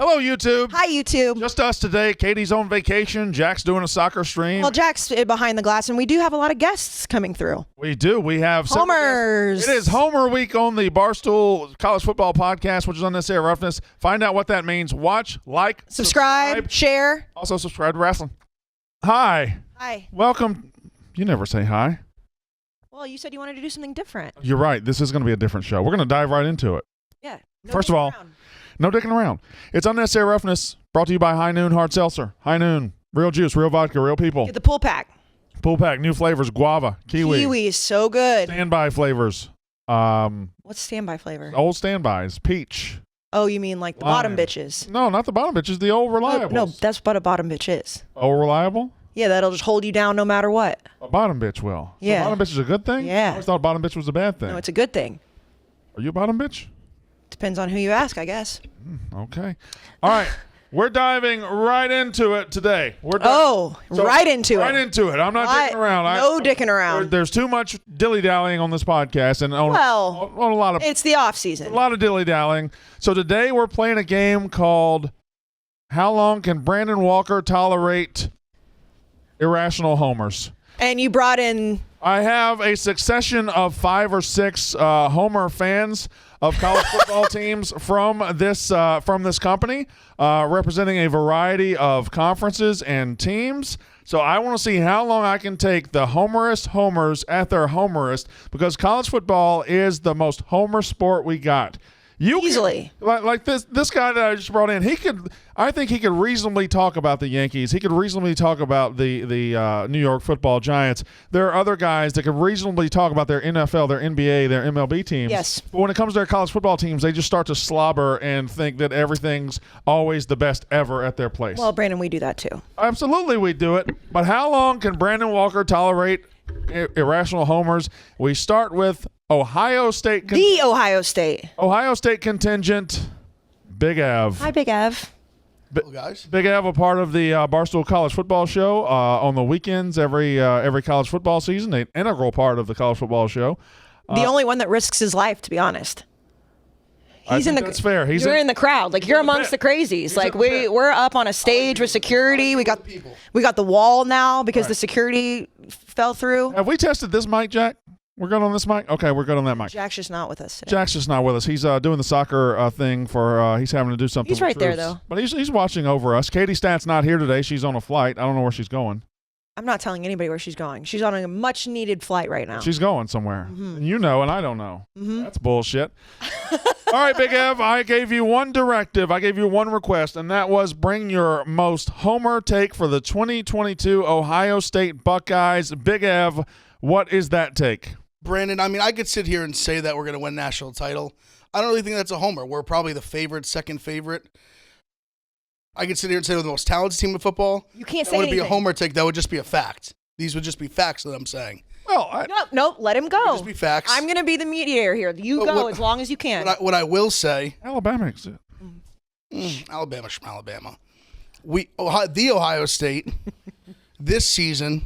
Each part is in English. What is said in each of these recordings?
Hello, YouTube. Hi, YouTube. Just us today. Katie's on vacation. Jack's doing a soccer stream. Well, Jack's behind the glass, and we do have a lot of guests coming through. We do. We have Homers. It is Homer Week on the Barstool College Football Podcast, which is Unnecessary Roughness. Find out what that means. Watch, like, subscribe, share. Also, subscribe to Wrestling. Hi. Hi. Welcome. You never say hi. Well, you said you wanted to do something different. You're right. This is going to be a different show. We're going to dive right into it. Yeah. First of all, no dicking around. It's Unnecessary Roughness, brought to you by High Noon Hard Seltzer. High Noon, real juice, real vodka, real people. Get the pool pack. Pool pack, new flavors, guava, kiwi. Kiwi is so good. Standby flavors. What's standby flavor? Old standbys, peach. Oh, you mean like the Lime. bottom bitches? No, not the bottom bitches, the old reliables. No, that's what a bottom bitch is. Old reliable? Yeah, that'll just hold you down no matter what. A bottom bitch will. Yeah. So bottom bitch is a good thing? Yeah. I always thought bottom bitch was a bad thing. No, it's a good thing. Are you a bottom bitch? Depends on who you ask, I guess. Okay. All right. We're diving right into it today. Right into it. Right into it. I'm not dicking around. No dicking around. There's too much dilly-dallying on this podcast and on a lot of it's the off season. A lot of dilly-dallying. So today we're playing a game called How Long Can Brandon Walker Tolerate Irrational Homers? And you brought in... I have a succession of 5 or 6 Homer fans of college football teams from this company, representing a variety of conferences and teams. So I want to see how long I can take the Homerist Homers at their Homerist, because college football is the most Homer sport we got. Easily. Like this guy that I just brought in, I think he could reasonably talk about the Yankees. He could reasonably talk about the New York Football Giants. There are other guys that could reasonably talk about their NFL, their NBA, their MLB teams. Yes. But when it comes to their college football teams, they just start to slobber and think that everything's always the best ever at their place. Well, Brandon, we do that too. Absolutely we do it. But how long can Brandon Walker tolerate irrational homers? We start with Ohio State. Ohio State. Ohio State contingent, Big Av. Hi, Big Av. Hello, guys. Big Av, a part of the Barstool College Football Show on the weekends every college football season, an integral part of the college football show. The only one that risks his life, to be honest. That's fair. You're in the crowd. Like, you're amongst the crazies. Like, we're up on a stage with security. We got the wall now because the security fell through. Have we tested this mic, Jack? We're good on this mic? Okay, we're good on that mic. Jack's just not with us today. Jack's just not with us. He's doing the soccer thing for he's having to do something. He's right there, though. But he's watching over us. Katie Stat's not here today. She's on a flight. I don't know where she's going. I'm not telling anybody where she's going. She's on a much-needed flight right now. She's going somewhere. And you know, and I don't know. That's bullshit. All right, Big Ev, I gave you one directive. I gave you one request, and that was bring your most Homer take for the 2022 Ohio State Buckeyes. Big Ev, what is that take? Brandon, I mean, I could sit here and say that we're going to win national title. I don't really think that's a homer. We're probably the favorite, second favorite. I could sit here and say we're the most talented team in football. You can't say that wouldn't anything. be a homer take. That would just be a fact. These would just be facts that I'm saying. Well, No, let him go. Just be facts. I'm going to be the mediator here. You go as long as you can. What I will say, Alabama makes it. Alabama, the Ohio State this season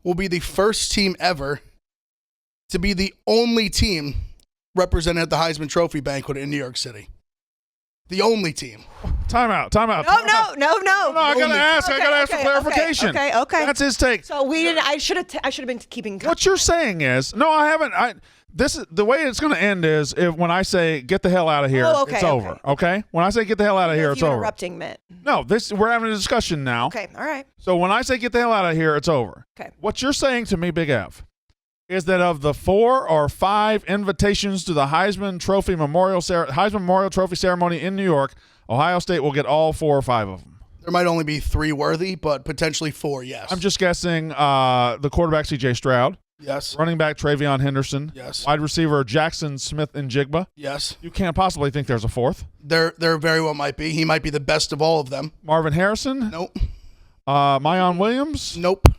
will be the first team ever to be the only team represented at the Heisman Trophy banquet in New York City. The only team. Time out. No. No, I gotta ask. I gotta ask for clarification. Okay. That's his take. So we didn't. I should have been keeping. What you're saying is, no, I haven't. This is the way it's going to end. Is when I say get the hell out of here, it's over. Okay. When I say get the hell out of here, it's over. Interrupting Mitt. No, we're having a discussion now. Okay. All right. So when I say get the hell out of here, it's over. Okay. What you're saying to me, Big F, is that of the 4 or 5 invitations to the Heisman Memorial Trophy ceremony in New York, Ohio State will get all 4 or 5 of them. There might only be 3 worthy, but potentially 4, yes. I'm just guessing the quarterback, C.J. Stroud. Yes. Running back, Travion Henderson. Yes. Wide receiver, Jackson Smith-Njigba. Yes. You can't possibly think there's a 4th. There very well might be. He might be the best of all of them. Marvin Harrison. Nope. Mayon Williams. Nope.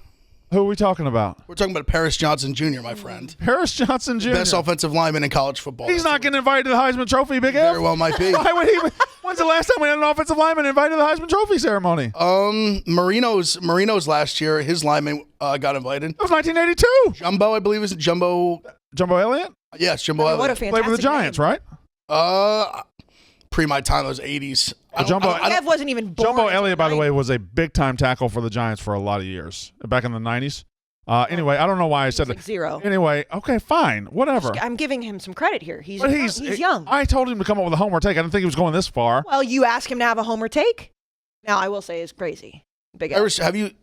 Who are we talking about? We're talking about Paris Johnson Jr., my friend. Paris Johnson Jr. Best offensive lineman in college football. He's not getting invited to the Heisman Trophy, Big F. Very well might be. Why would he? When's the last time we had an offensive lineman invited to the Heisman Trophy ceremony? Marino's last year, his lineman got invited. That was 1982. Jumbo, I believe, is it Jumbo? Jumbo Elliott? Yes, Jumbo What a Elliott. fantastic Played for the Giants, name. right? pre my time, those 80s. Kev wasn't even born. Jumbo Elliott, by the way, was a big-time tackle for the Giants for a lot of years, back in the 90s. Anyway, I don't know why I said that. 0. Anyway, okay, fine, whatever. I'm giving him some credit here. He's He's young. I told him to come up with a homer take. I didn't think he was going this far. Well, you ask him to have a homer take. Now, I will say is crazy. Big L.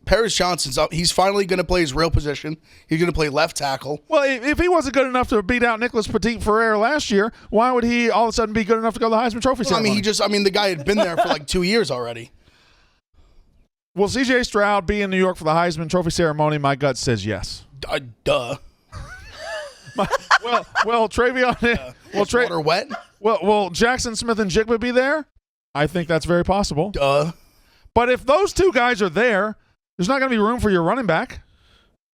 Paris Johnson's up. He's finally going to play his real position. He's going to play left tackle. Well, if he wasn't good enough to beat out Nicholas Petit-Ferrer last year, why would he all of a sudden be good enough to go to the Heisman Trophy ceremony? The guy had been there for like 2 years already. Will C.J. Stroud be in New York for the Heisman Trophy ceremony? My gut says yes. Duh. Well, Travion. Water wet? Will Jackson Smith and Jigba be there? I think that's very possible. Duh. But if those two guys are there, there's not going to be room for your running back.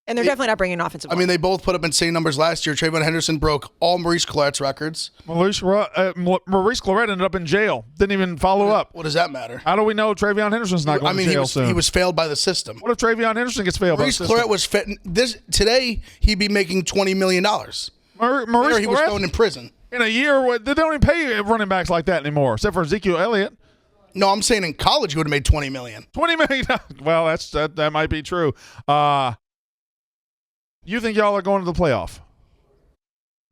And they're definitely not bringing an offensive line. They both put up insane numbers last year. Trayvon Henderson broke all Maurice Claret's records. Maurice Claret ended up in jail. Didn't even follow up. What does that matter? How do we know Travion Henderson's not going to jail soon? He was failed by the system. What if Travion Henderson gets failed by the system? Maurice Claret was fit. Today, he'd be making $20 million. Maurice he was thrown in prison. In a year, they don't even pay running backs like that anymore, except for Ezekiel Elliott. No, I'm saying in college he would have made $20 million. $20 million. Well, that might be true. You think y'all are going to the playoff?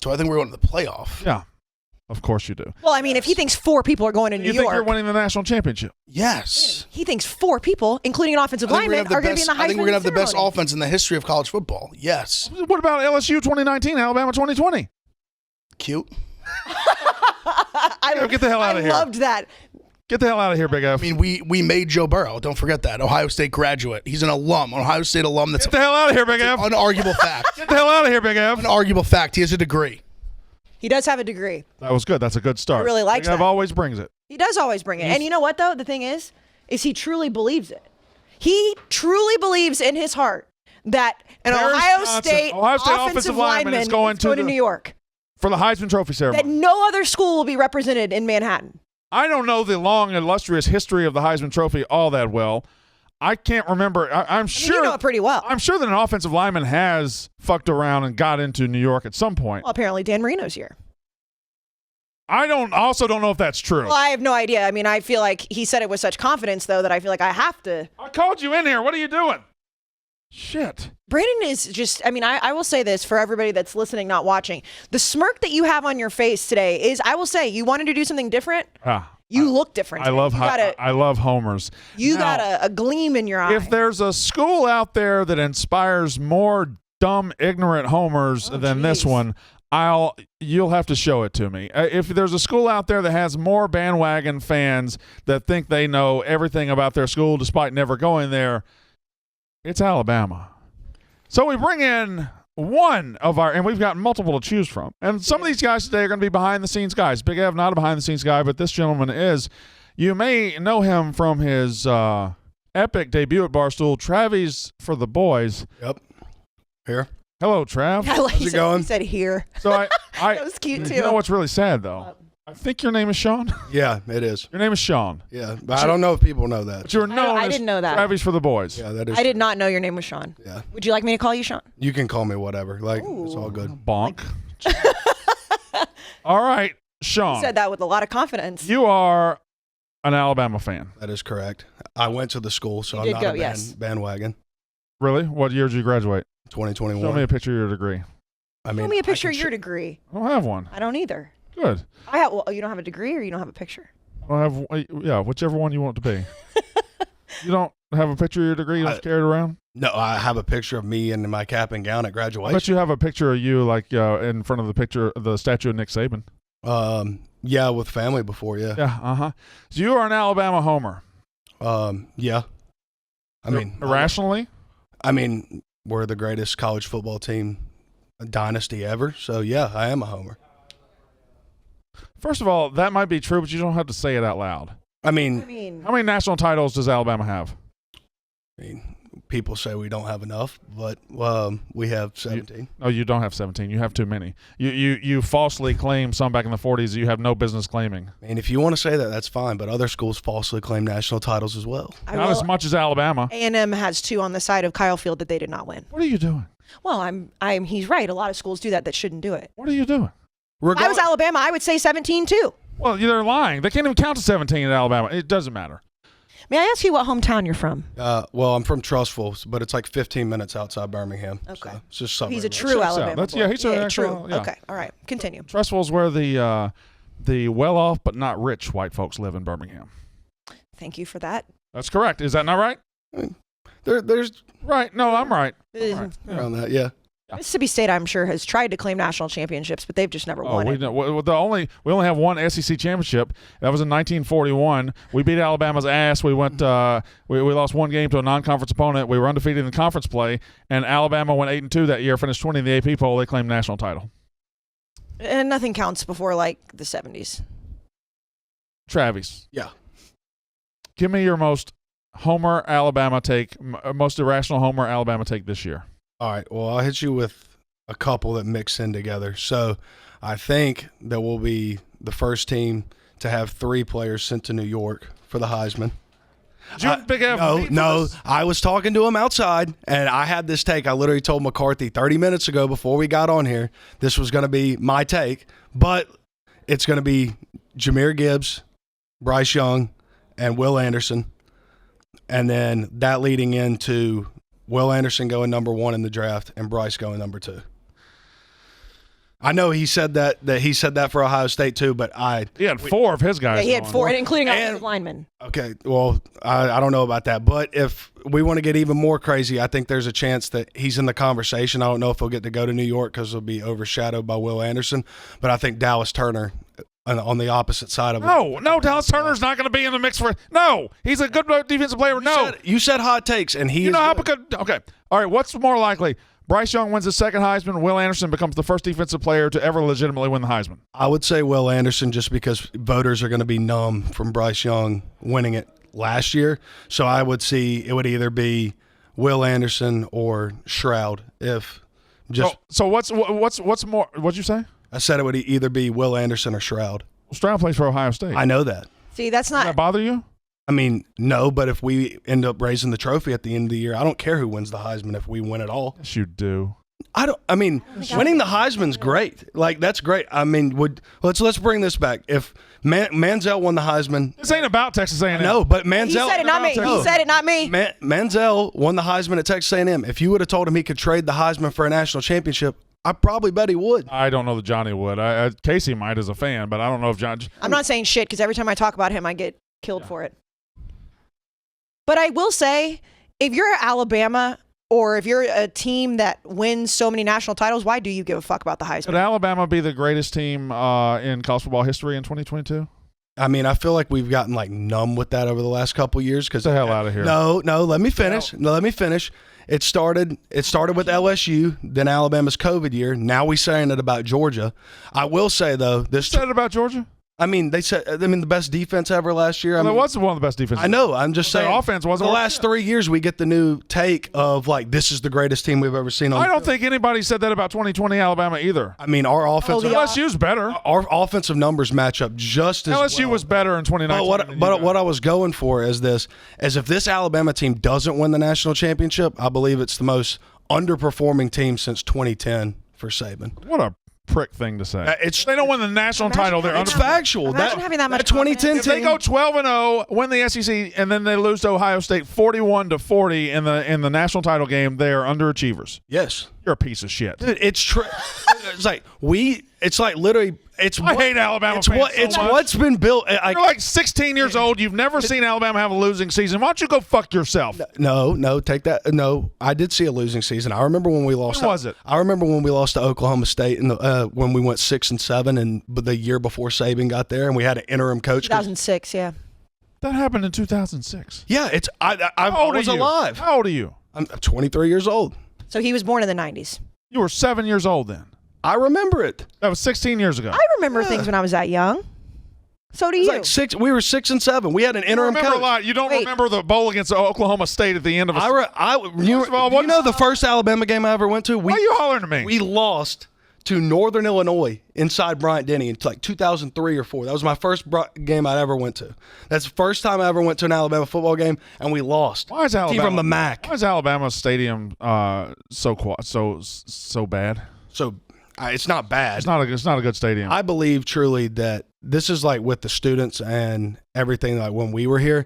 So I think we're going to the playoff. Yeah, of course you do. Well, if he thinks 4 people are going to New York. You think you're winning the national championship? Yes. He thinks 4 people, including an offensive lineman, are going to be in the Heisman. I think we're going to have the best ceremony. offense in the history of college football. Yes. What about LSU 2019, Alabama 2020? Cute. Get the hell out of here. I loved that. Get the hell out of here, Big F. We made Joe Burrow. Don't forget that. Ohio State graduate. He's an alum. Ohio State alum. That's Get the hell out of here, Big F. Unarguable fact. Get the hell out of here, Big F. Unarguable fact. He has a degree. He does have a degree. That was good. That's a good start. I really like that. Big F always brings it. He does always bring it. And you know what, though? The thing is he truly believes it. He truly believes in his heart that an Ohio State offensive lineman is going to New York for the Heisman Trophy ceremony. That no other school will be represented in Manhattan. I don't know the long, illustrious history of the Heisman Trophy all that well. I can't remember. I'm sure you know it pretty well. I'm sure that an offensive lineman has fucked around and got into New York at some point. Well, apparently Dan Marino's here. I also don't know if that's true. Well, I have no idea. I feel like he said it with such confidence, though, that I feel like I have to. I called you in here. What are you doing? Shit. Brandon is just, I will say this for everybody that's listening, not watching. The smirk that you have on your face today is, I will say, you wanted to do something different. You look different. I love homers. You got a gleam in your eye. If there's a school out there that inspires more dumb, ignorant homers than this one, you'll have to show it to me. If there's a school out there that has more bandwagon fans that think they know everything about their school despite never going there, it's Alabama. So we bring in one of and we've got multiple to choose from. And some of these guys today are going to be behind-the-scenes guys. Big Ev, not a behind-the-scenes guy, but this gentleman is. You may know him from his epic debut at Barstool, Travis for the Boys. Yep. Here. Hello, Trav. How's it going? He said here. So that was cute, too. You know what's really sad, though? I think your name is Sean. Yeah, it is. Your name is Sean. Yeah, but I don't know if people know that. But you're known I as didn't know that. Travis for the Boys. Yeah, that is. I did not know your name was Sean. Yeah. Would you like me to call you Sean? You can call me whatever. It's all good. Bonk. All right, Sean. You said that with a lot of confidence. You are an Alabama fan. That is correct. I went to the school, so You I'm did not go, a bandwagon. Really? What year did you graduate? 2021. Show me a picture of your degree. I mean, Show me a picture of your degree. I don't have one. I don't either. Good. You don't have a degree or you don't have a picture? I have, whichever one you want it to be. You don't have a picture of your degree? You don't carry it around? No, I have a picture of me in my cap and gown at graduation. I bet you have a picture of you in front of the statue of Nick Saban. Yeah, with family before, yeah. Yeah, So you are an Alabama homer. Yeah. Irrationally? We're the greatest college football team dynasty ever, so yeah, I am a homer. First of all, that might be true, but you don't have to say it out loud. I mean, how many national titles does Alabama have? People say we don't have enough, but we have 17. You don't have 17. You have too many. You falsely claim some back in the 40s that you have no business claiming. And if you want to say that, that's fine, but other schools falsely claim national titles as well. Not as much as Alabama. A&M has 2 on the side of Kyle Field that they did not win. What are you doing? Well, he's right. A lot of schools do that shouldn't do it. What are you doing? If I was Alabama, I would say 17 too. Well, they're lying. They can't even count to 17 at Alabama. It doesn't matter. May I ask you what hometown you're from? Well, I'm from Trussville, but it's like 15 minutes outside Birmingham. Okay. So it's just something. He's a true Alabama boy. He's an actual. True. Yeah. Okay. All right. Continue. Trussville's where the well-off but not rich white folks live in Birmingham. Thank you for that. That's correct. Is that not right? There's right. No, I'm right. around that, yeah. Mississippi State, I'm sure, has tried to claim national championships, but they've just never won it. We only have one SEC championship. That was in 1941. We beat Alabama's ass. We went. We lost one game to a non-conference opponent. We were undefeated in conference play, and Alabama went 8-2 that year. Finished 20 in the AP poll. They claimed national title. And nothing counts before like the 70s. Travis. Yeah. Give me your most Homer Alabama take, most irrational Homer Alabama take this year. All right. Well, I'll hit you with a couple that mix in together. So I think that we'll be the first team to have 3 players sent to New York for the Heisman. No. I was talking to him outside, and I had this take. I literally told McCarthy 30 minutes ago before we got on here this was going to be my take, but it's going to be Jahmyr Gibbs, Bryce Young, and Will Anderson, and then that leading into Will Anderson going number 1 in the draft and Bryce going number 2. I know he said that he said that for Ohio State too, but he had 4 of his guys. Yeah, he had 4, including offensive linemen. Okay, well, I don't know about that, but if we want to get even more crazy, I think there's a chance that he's in the conversation. I don't know if he'll get to go to New York because he'll be overshadowed by Will Anderson, but I think Dallas Turner on the opposite side of it. No, Dallas Turner's not going to be in the mix for. No, he's a good defensive player. You said hot takes, and he. You know how good. Okay, all right. What's more likely? Bryce Young wins the second Heisman. Will Anderson becomes the first defensive player to ever legitimately win the Heisman. I would say Will Anderson just because voters are going to be numb from Bryce Young winning it last year. So I would see it would either be Will Anderson or Shroud. So what's more? What'd you say? I said it would either be Will Anderson or Shroud. Stroud plays for Ohio State. I know that. See, that's not. Does that bother you? I mean, no, but if we end up raising the trophy at the end of the year, I don't care who wins the Heisman if we win it all. Yes, you do. Winning the Heisman's great. Like, that's great. I mean, let's bring this back. If Manziel won the Heisman. This ain't about Texas A&M. No, but Manziel. He said it, not me. He said it, not me. Manziel won the Heisman at Texas A&M. If you would have told him he could trade the Heisman for a national championship, I probably bet he would. I don't know that Johnny would. Casey might as a fan, but I don't know if John. I'm not saying shit because every time I talk about him, I get killed for it. But I will say, if you're Alabama or if you're a team that wins so many national titles, why do you give a fuck about the Heisman? Could Alabama be the greatest team in college football history in 2022? I mean, I feel like we've gotten like numb with that over the last couple of years. Get the hell out of here. No, let me finish. It started with LSU, then Alabama's COVID year. Now we're saying it about Georgia. I will say though, you said it about Georgia. I mean, the best defense ever last year. It was one of the best defenses. I know. I'm just saying. The offense wasn't. The last 3 years, we get the new take of like, this is the greatest team we've ever seen. I don't think anybody said that about 2020 Alabama either. I mean, our offense. LSU's better. Our offensive numbers match up just as LSU was better in 2019. But what I was going for is if this Alabama team doesn't win the national championship, I believe it's the most underperforming team since 2010 for Saban. What a prick thing to say. They don't win the national title. It's factual. Imagine having that much 2010 if they go 12-0, win the SEC, and then they lose to Ohio State 41-40 in the national title game, they are underachievers. Yes, you're a piece of shit. Dude, it's true. It's like literally. I hate Alabama fans It's what's been built. You're like 16 years old. You've never seen Alabama have a losing season. Why don't you go fuck yourself? No, take that. No, I did see a losing season. I remember when we lost. When was it? I remember when we lost to Oklahoma State when we went 6-7, and the year before Saban got there, and we had an interim coach. 2006, yeah. That happened in 2006. Yeah, I was alive. How old are you? I'm 23 years old. So he was born in the 90s. You were 7 years old then. I remember it. That was 16 years ago. I remember things when I was that young. So do you. We were 6-7. We had an interim coach. You remember a lot. You don't remember the bowl against Oklahoma State at the end of a you know the first Alabama game I ever went to? Why are you hollering at me? We lost to Northern Illinois inside Bryant-Denny in like 2003 or 4. That was my first game I ever went to. That's the first time I ever went to an Alabama football game, and we lost. Why is Alabama team from the MAC? Why is Alabama Stadium so bad? So it's not bad. It's not a good stadium. I believe truly that this is like with the students and everything, like when we were here,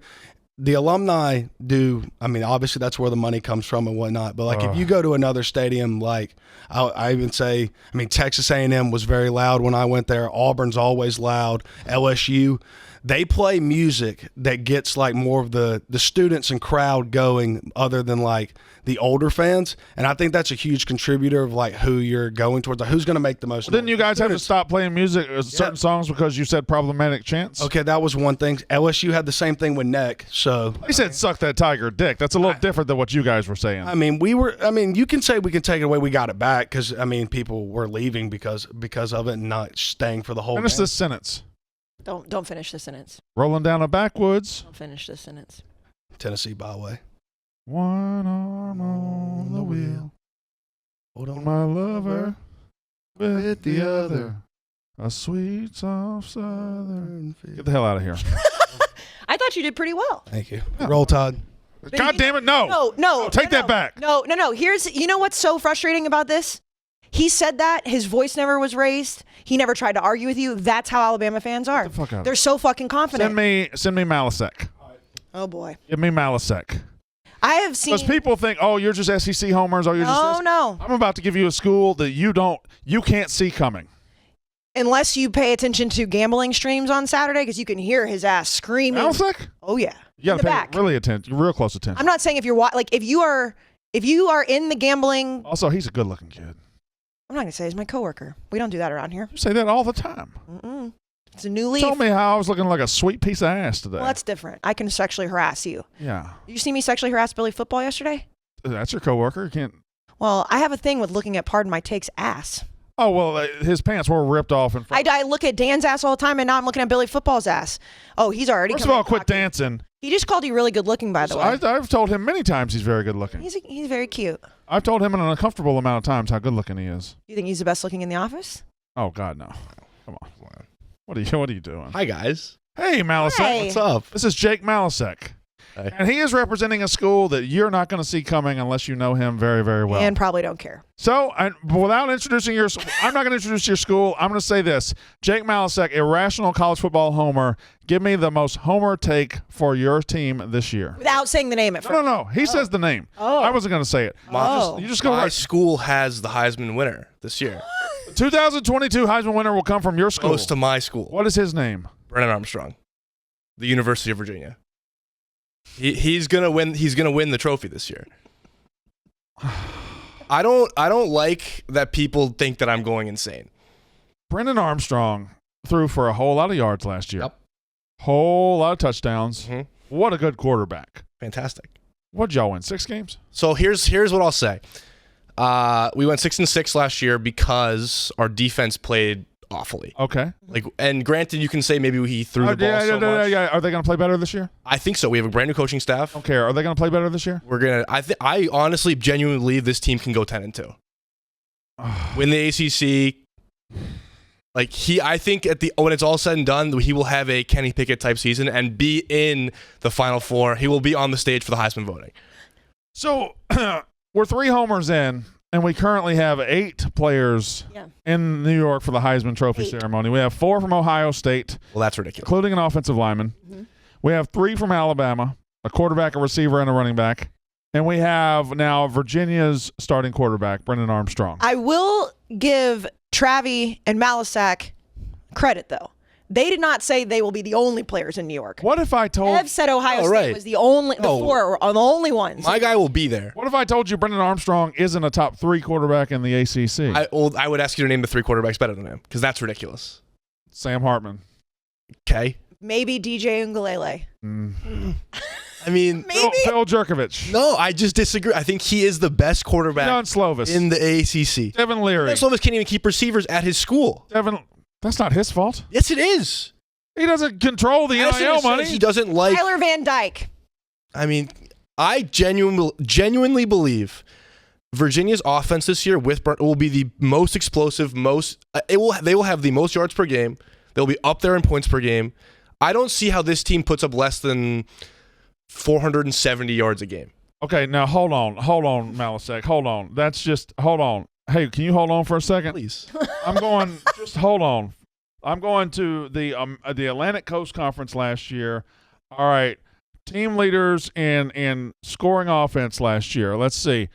the alumni do, I mean, obviously that's where the money comes from and whatnot, but like if you go to another stadium, like I even say, I mean, Texas A&M was very loud when I went there. Auburn's always loud. LSU, they play music that gets like more of the students and crowd going other than like the older fans. And I think that's a huge contributor of like who you're going towards, like who's going to make the most. Didn't you guys have to stop playing music, certain songs because you said problematic chants? Okay, that was one thing. LSU had the same thing with Neck. So They said suck that tiger dick. That's a little different than what you guys were saying. I mean, you can say we can take it away. We got it back because, I mean, people were leaving because of it and not staying for the whole Finish game. this sentence. Don't finish the sentence. Rolling down a backwoods. Don't finish the sentence. Tennessee Byway. One arm on the wheel. Hold on. My lover with the other. A sweet, soft southern. Get the hell out of here. I thought you did pretty well. Thank you. Roll Tide. God damn it, no. No. Take that back. No. You know what's so frustrating about this? He said that. His voice never was raised. He never tried to argue with you. That's how Alabama fans are. Get the fuck out of They're so fucking confident. Send me Malasek. Oh, boy. Give me Malasek. I have seen. Because people think, oh, you're just SEC homers. Oh, you're just this. No. I'm about to give you a school that you can't see coming. Unless you pay attention to gambling streams on Saturday, because you can hear his ass screaming. Malasek? Oh, yeah. You got in to the pay back. really attention, real close attention. I'm not saying if you're if you are in the gambling. Also, he's a good-looking kid. I'm not gonna say he's my coworker. We don't do that around here. You say that all the time. Mm-mm. It's a new leaf. Told me how I was looking like a sweet piece of ass today. Well, that's different. I can sexually harass you. Yeah. Did you see me sexually harass Billy Football yesterday? That's your coworker. You can't. Well, I have a thing with looking at Pardon My Take's ass. Oh, well, his pants were ripped off in front. I look at Dan's ass all the time, and now I'm looking at Billy Football's ass. Oh, he's already. First of all, quit dancing. He just called you really good looking, by the way. I've told him many times he's very good looking. He's very cute. I've told him an uncomfortable amount of times how good looking he is. You think he's the best looking in the office? Oh God, no! Come on, what are you doing? Hi, guys. Hey, Malasek. Hey. What's up? This is Jake Malasek. Hey. And he is representing a school that you're not going to see coming unless you know him very, very well. And probably don't care. So, without introducing I'm not going to introduce your school. I'm going to say this. Jake Malasek, Irrational college football homer. Give me the most homer take for your team this year. Without saying the name at first. No. He says the name. Oh. I wasn't going to say it. You just go My right. school has the Heisman winner this year. 2022 Heisman winner will come from your school. Close to my school. What is his name? Brandon Armstrong, the University of Virginia. He's gonna win. He's gonna win the trophy this year. I don't like that people think that I'm going insane. Brandon Armstrong threw for a whole lot of yards last year. Yep. Whole lot of touchdowns. Mhm. What a good quarterback. Fantastic. What'd y'all win? 6 games? So here's what I'll say. We went 6-6 last year because our defense played awfully. Okay. And granted, you can say maybe he threw the ball so much. Yeah. Are they going to play better this year? I think so. We have a brand new coaching staff. Don't care. Are they going to play better this year? We're gonna. I honestly, genuinely believe this team can go 10-2. Win the ACC. I think when it's all said and done, he will have a Kenny Pickett type season and be in the Final Four. He will be on the stage for the Heisman voting. So we're 3 homers in, and we currently have 8 players in New York for the Heisman Trophy ceremony. We have 4 from Ohio State, Well, that's ridiculous. including an offensive lineman. Mm-hmm. We have 3 from Alabama, a quarterback, a receiver, and a running back. And we have now Virginia's starting quarterback, Brandon Armstrong. I will give Travi and Malasek credit, though. They did not say they will be the only players in New York. What if I told Ev said Ohio State right. was the four are the only ones. My guy will be there. What if I told you Brandon Armstrong isn't a top 3 quarterback in the ACC? I would ask you to name the 3 quarterbacks better than him because that's ridiculous. Sam Hartman. Okay. Maybe DJ Ungalele. I mean, Maybe. Phil Jerkovich. no, I just disagree. I think he is the best quarterback John Slovis. in the ACC. Devin Leary. Dan Slovis can't even keep receivers at his school. That's not his fault. Yes, it is. He doesn't control the Madison NIL has said money. He doesn't like. Tyler Van Dyke. I mean, I genuinely believe Virginia's offense this year will be the most explosive. They will have the most yards per game. They'll be up there in points per game. I don't see how this team puts up less than 470 yards a game. Okay, now hold on, Malasek. Hold on. Hold on. Hey, can you hold on for a second? Please. I'm going, just hold on. I'm going to the Atlantic Coast Conference last year. All right, team leaders in scoring offense last year. Let's see.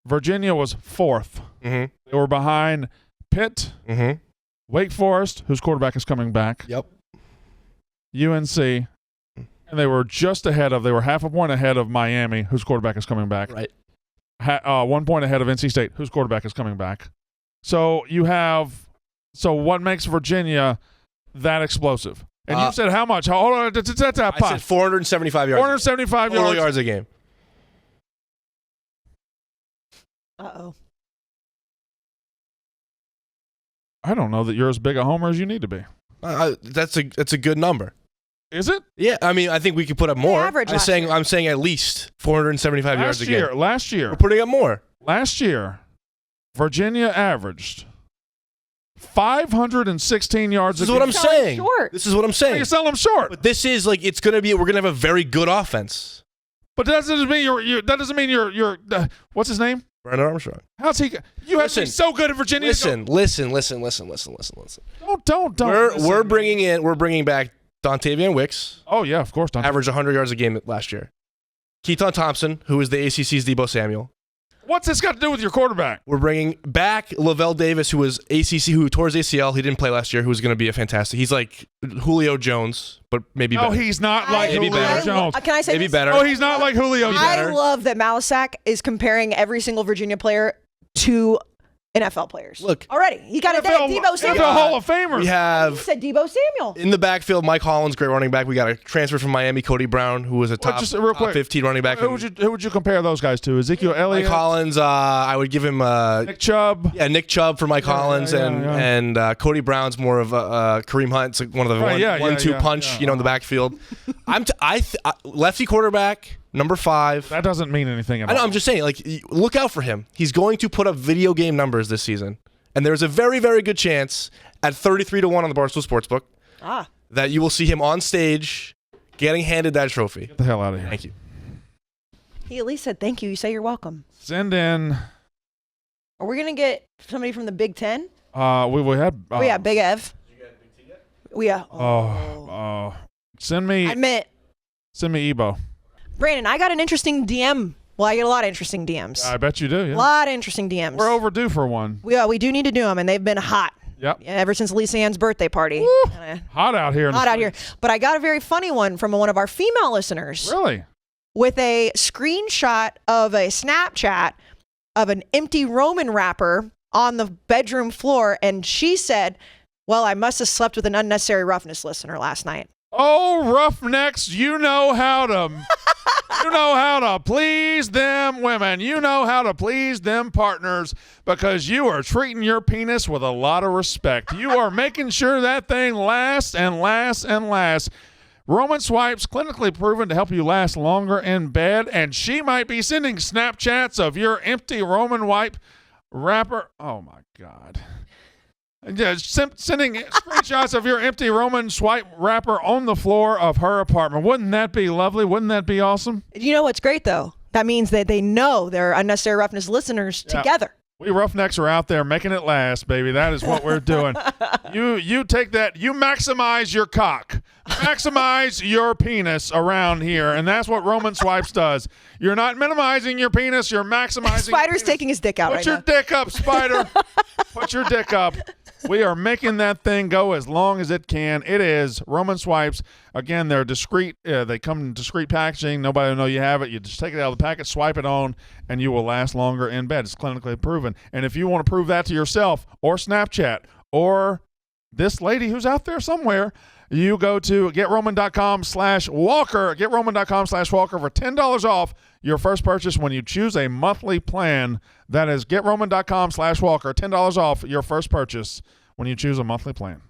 Virginia was 4th. Mm-hmm. They were behind Pitt, Mm-hmm. Wake Forest, whose quarterback is coming back, Yep. UNC, and they were they were half a point ahead of Miami, whose quarterback is coming back. Right. 1 point ahead of NC State, whose quarterback is coming back. So what makes Virginia that explosive? And you said how much? Hold on, that's I said 475 yards. 475 total yards. yards a game. Uh-oh. I don't know that you're as big a homer as you need to be. That's a good number. Is it? Yeah, I mean, I think we could put up more. average I'm last saying year. I'm saying at least 475 yards a game. Last year, We're putting up more. Virginia averaged 516 yards This a is what game. I'm Selling saying. short. This is what I'm You saying. sell them short. But this is like we're gonna have a very good offense. But that doesn't mean that doesn't mean you're what's his name? Brandon Armstrong. How's he? You have to be Listen. so good at Virginia. Listen. Don't. We're bringing back Dontavian Wicks. Oh yeah, of course. Don't. Averaged 100 yards a game last year. Keaton Thompson, who is the ACC's Deebo Samuel. What's this got to do with your quarterback? We're bringing back Lavelle Davis, who was who tore his ACL. He didn't play last year. Who's going to be a fantastic. He's like Julio Jones, but maybe No, better. he's not like Maybe Julio better. Jones. Can I say Maybe this? better. Oh, he's not like Julio Jones. I better. love that Malasak is comparing every single Virginia player to NFL players. Look. Already. He got a Debo NFL Samuel. Hall of Famers. We He have said Debo Samuel. in the backfield Mike Hollins, great running back. We got a transfer from Miami, Cody Brown, who was a top, just real top quick. 15 running back. Who would you compare those guys to? Ezekiel Elliott, Mike Hollins, I would give him Nick Chubb. Nick Chubb for Mike Hollins, yeah. and Cody Brown's more of a Kareem Hunt's like one of the Right, one-two punch, in the backfield. Lefty quarterback, number 5. That doesn't mean anything at I know. all. I'm just saying, like, look out for him. He's going to put up video game numbers this season, and there's a very, very good chance at 33-1 on the Barstool Sportsbook that you will see him on stage getting handed that trophy. Get the hell out of here. Thank you. He at least said thank you. You say you're welcome. Send in. Are we going to get somebody from the Big Ten? We had. We have Big Ev. We have. Send me. Send me Ebo. Brandon, I got an interesting DM. Well, I get a lot of interesting DMs. I bet you do. A Yeah. lot of interesting DMs. We're overdue for one. We do need to do them, and they've been hot. Yep. Ever since Lisa Ann's birthday party. Hot out here. Hot out here. But I got a very funny one from one of our female listeners Really? with a screenshot of a Snapchat of an empty Roman wrapper on the bedroom floor. And she said, well, I must have slept with an unnecessary roughness listener last night. Oh, Roughnecks, you know how to please them women. You know how to please them partners because you are treating your penis with a lot of respect. You are making sure that thing lasts and lasts and lasts. Roman Swipes, clinically proven to help you last longer in bed, and she might be sending Snapchats of your empty Roman wipe wrapper. Oh, my God. Yeah, sending screenshots of your empty Roman swipe wrapper on the floor of her apartment. Wouldn't that be lovely? Wouldn't that be awesome? You know what's great, though? That means that they know they're unnecessary roughness listeners together. We Roughnecks are out there making it last, baby. That is what we're doing. You take that. You maximize your cock. Maximize your penis around here, and that's what Roman Swipes does. You're not minimizing your penis. You're maximizing. Spider's taking his dick out Put right your now. dick up, Spider. Put your dick up. We are making that thing go as long as it can. It is Roman Swipes. Again, they're discreet. They come in discreet packaging. Nobody will know you have it. You just take it out of the packet, swipe it on, and you will last longer in bed. It's clinically proven. And if you want to prove that to yourself or Snapchat or this lady who's out there somewhere, you go to GetRoman.com/Walker. GetRoman.com/Walker for $10 off your first purchase when you choose a monthly plan. That is GetRoman.com/Walker. $10 off your first purchase when you choose a monthly plan.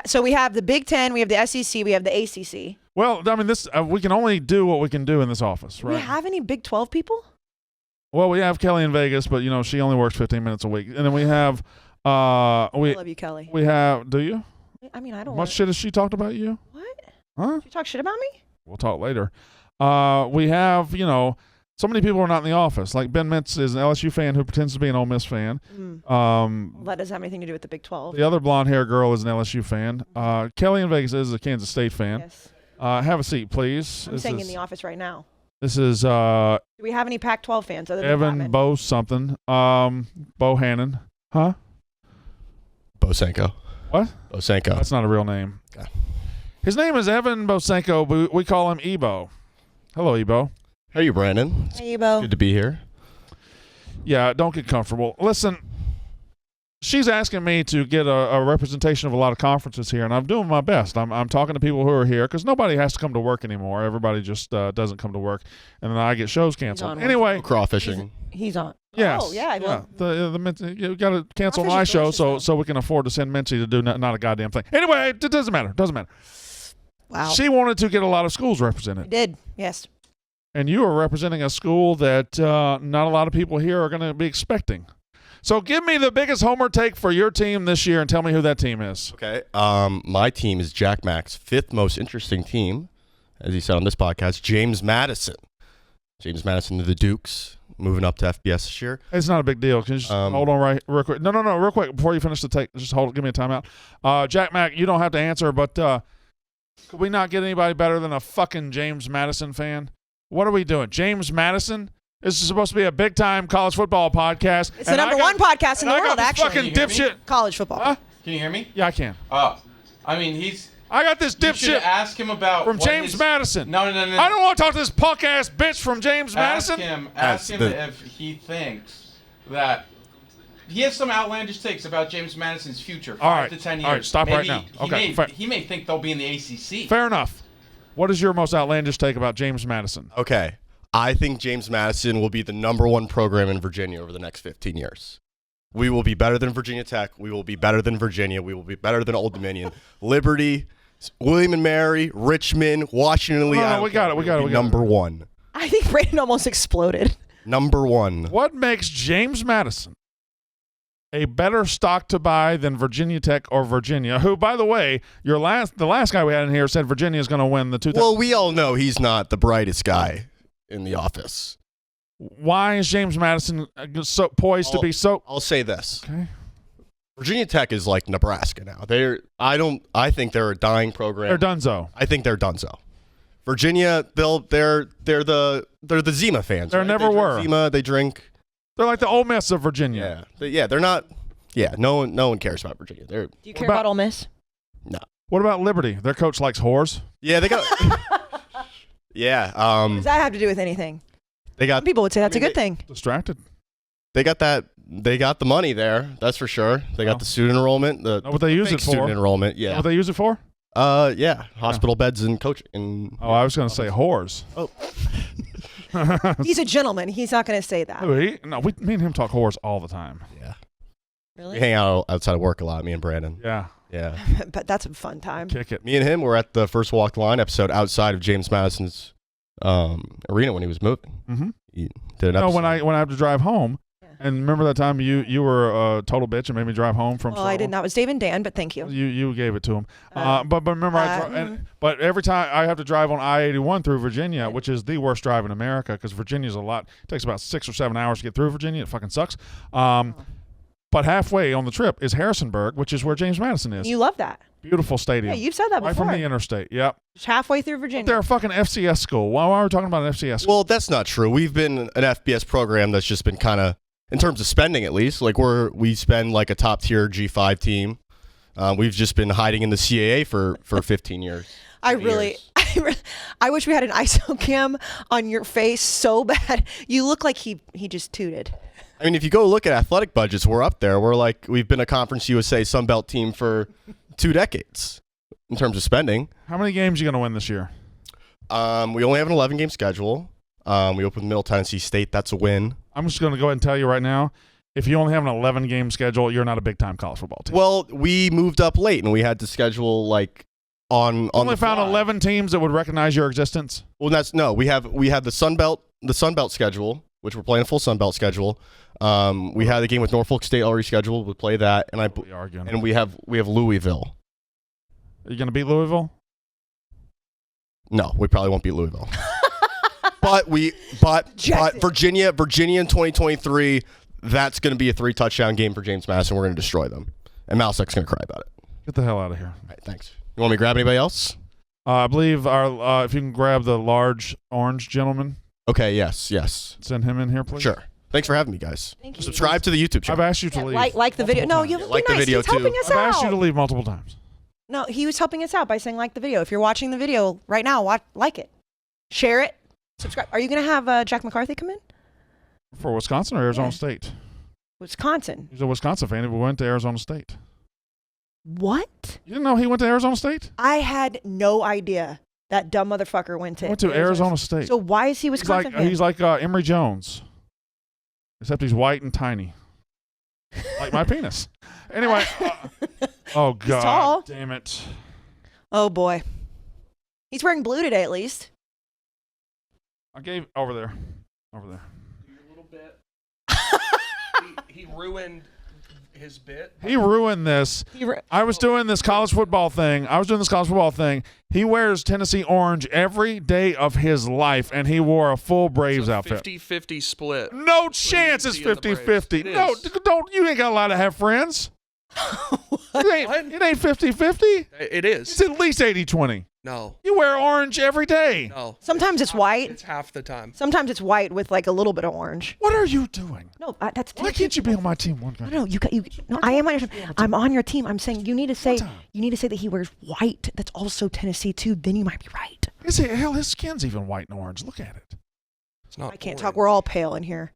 So we have the Big Ten, we have the SEC, we have the ACC. Well, I mean, this we can only do what we can do in this office, Do right? we have any Big 12 people? Well, we have Kelly in Vegas, but she only works 15 minutes a week, and then we have I love you, Kelly. we have. Do you? I mean, I don't Much shit has she talked about you? What? Huh? You talk shit about me? We'll talk later. We have, So many people are not in the office. Like Ben Mintz is an LSU fan who pretends to be an Ole Miss fan. That doesn't have anything to do with the Big 12. The other blonde-haired girl is an LSU fan. Kelly in Vegas is a Kansas State fan. Yes. Have a seat, please. I'm staying in the office right now. This is Do we have any Pac-12 fans other than Evan Batman? Bo something. Bohannon. Huh? Bosenko. What? Bosenko. That's not a real name. Okay. His name is Evan Bosenko, but we call him Ebo. Hello, Ebo. How are you, Brandon? Hey, Ebo. Good to be here. Yeah, don't get comfortable. Listen, she's asking me to get a representation of a lot of conferences here, and I'm doing my best. I'm talking to people who are here because nobody has to come to work anymore. Everybody just doesn't come to work, and then I get shows canceled. Anyway, Crawfishing. He's on. yes. Oh, yeah. Well, You got to cancel Crawfish my is show delicious, so we can afford to send Mincy to do not a goddamn thing. Anyway, it doesn't matter. wow. She wanted to get a lot of schools I represented. did. Yes. And you are representing a school that not a lot of people here are going to be expecting. So give me the biggest homer take for your team this year and tell me who that team is. Okay. My team is Jack Mack's fifth most interesting team, as he said on this podcast, James Madison. James Madison to the Dukes, moving up to FBS this year. It's not a big deal. Can you just hold on real quick? No, real quick before you finish the take. Just give me a timeout. Jack Mack, you don't have to answer, but could we not get anybody better than a fucking James Madison fan? What are we doing? James Madison? This is supposed to be a big-time college football podcast. It's the number one podcast in the world, actually. Fucking dipshit. College football. Huh? Can you hear me? Yeah, I can. Oh, I mean, I got this You should dipshit ask him about from what James his- Madison. No. I don't want to talk to this punk-ass bitch from James Madison. Ask him the- if he thinks that he has some outlandish takes about James Madison's future. 5 to 10 years. All right, stop right Maybe now. He Okay, may, fair. he may think they'll be in the ACC. Fair enough. What is your most outlandish take about James Madison? Okay. I think James Madison will be the number one program in Virginia over the next 15 years. We will be better than Virginia Tech. We will be better than Virginia. We will be better than Old Dominion. Liberty, William and Mary, Richmond, Washington Lee. No, we got it. We got it. Number one. I think Brandon almost exploded. Number one. What makes James Madison a better stock to buy than Virginia Tech or Virginia, who, by the way, the last guy we had in here said Virginia is going to win the 2000. Well, we all know he's not the brightest guy in the office. Why is James Madison so poised to be so? I'll say this. Okay. Virginia Tech is like Nebraska now. I think they're a dying program. They're donezo. I think they're donezo. Virginia, they're the Zima fans. They right? never They drink were. Zima, they drink. They're like the Ole Miss of Virginia. Yeah. They're not. Yeah, no one cares about Virginia. Do you care about Ole Miss? No. What about Liberty? Their coach likes whores. Yeah, they got. Yeah. Does that have to do with anything? They got. Some people would say that's a good thing. Distracted. They got that. They got the money there. That's for sure. They got the student enrollment. Know what they use fake it for? Student enrollment. Know Yeah. what they use it for? Yeah. Hospital beds and coaching. Oh, I was going to say whores. Oh. He's a gentleman. He's not going to say that. Me and him talk whores all the time. Yeah. We Really? hang out outside of work a lot. Me and Brandon. Yeah. Yeah. But that's a fun time. Kick it. Me and him were at the first Walk the Line episode outside of James Madison's arena when he was moving. Mm-hmm. He did an No, episode. when I have to drive home, Yeah. and remember that time you were a total bitch and made me drive home from. Well, I Seoul? didn't. That was Dave and Dan, but thank you. You gave it to him. But remember, but every time I have to drive on I-81 through Virginia, which is the worst drive in America because Virginia's it takes about 6 or 7 hours to get through Virginia. It fucking sucks. But halfway on the trip is Harrisonburg, which is where James Madison is. You love that. Beautiful stadium. Yeah, you've said that right before. from the interstate. Yep. Just halfway through Virginia. They're a fucking FCS school. Why are we talking about an FCS school? Well, that's not true. We've been an FBS program that's just been kind of, in terms of spending at least, like we spend like a top tier G5 team. We've just been hiding in the CAA for 15 years. I 20 really, years. I wish we had an ISO cam on your face so bad. You look like he just tooted. I mean, if you go look at athletic budgets, we're up there. We've been a Conference USA Sun Belt team for 2 decades in terms of spending. How many games are you going to win this year? We only have an 11-game schedule. We open with Middle Tennessee State. That's a win. I'm just going to go ahead and tell you right now, if you only have an 11-game schedule, you're not a big-time college football team. Well, we moved up late, and we had to schedule like on only the found fly. 11 teams that would recognize your existence. Well, we have the Sun Belt schedule, which we're playing a full Sun Belt schedule. We had the game with Norfolk State already scheduled. We play that, and we have Louisville. Are you going to beat Louisville? No, we probably won't beat Louisville. but Rejected. Virginia in 2023, that's going to be a 3-touchdown game for James Madison. We're going to destroy them. And Malsek's going to cry about it. Get the hell out of here. All right, thanks. You want me to grab anybody else? I believe if you can grab the large orange gentleman, Okay, yes. send him in here, please. Sure. Thanks for having me, guys. Thank you. Subscribe to the YouTube I've channel. asked you to leave. Like the video. No, you Like be the nice. video, He's helping too. us I've out. asked you to leave multiple times. No, he was helping us out by saying like the video. If you're watching the video right now, like it, share it, subscribe. Are you gonna have Jack McCarthy come in? For Wisconsin or Arizona Yeah. State? Wisconsin. He's a Wisconsin fan. He went to Arizona State. What? You didn't know he went to Arizona State? I had no idea that dumb motherfucker went to. He went to Arizona State. So why is he Wisconsin? He's like Emory Jones, except he's white and tiny, like my penis. Anyway, oh god, tall. damn it! Oh boy, he's wearing blue today at least. I gave over there. A little bit. he ruined his bit. He ruined this. I was doing this college football thing. He wears Tennessee orange every day of his life, and he wore a full Braves outfit. 50-50 split. No chance it's Unity in the 50-50. Braves. It No, is. don't. You ain't got a lot of have friends. It ain't 50-50. It is. It's at least 80-20. No. You wear orange every day. No. Sometimes it's white. It's half the time. Sometimes it's white with like a little bit of orange. What are you doing? No, that's. Why can't you be on my team one guy? No, no, I am on your team. I'm on your team. I'm saying you need to say that he wears white. That's also Tennessee too. Then you might be right. His skin's even white and orange. Look at it. It's not. I can't orange. talk. We're all pale in here.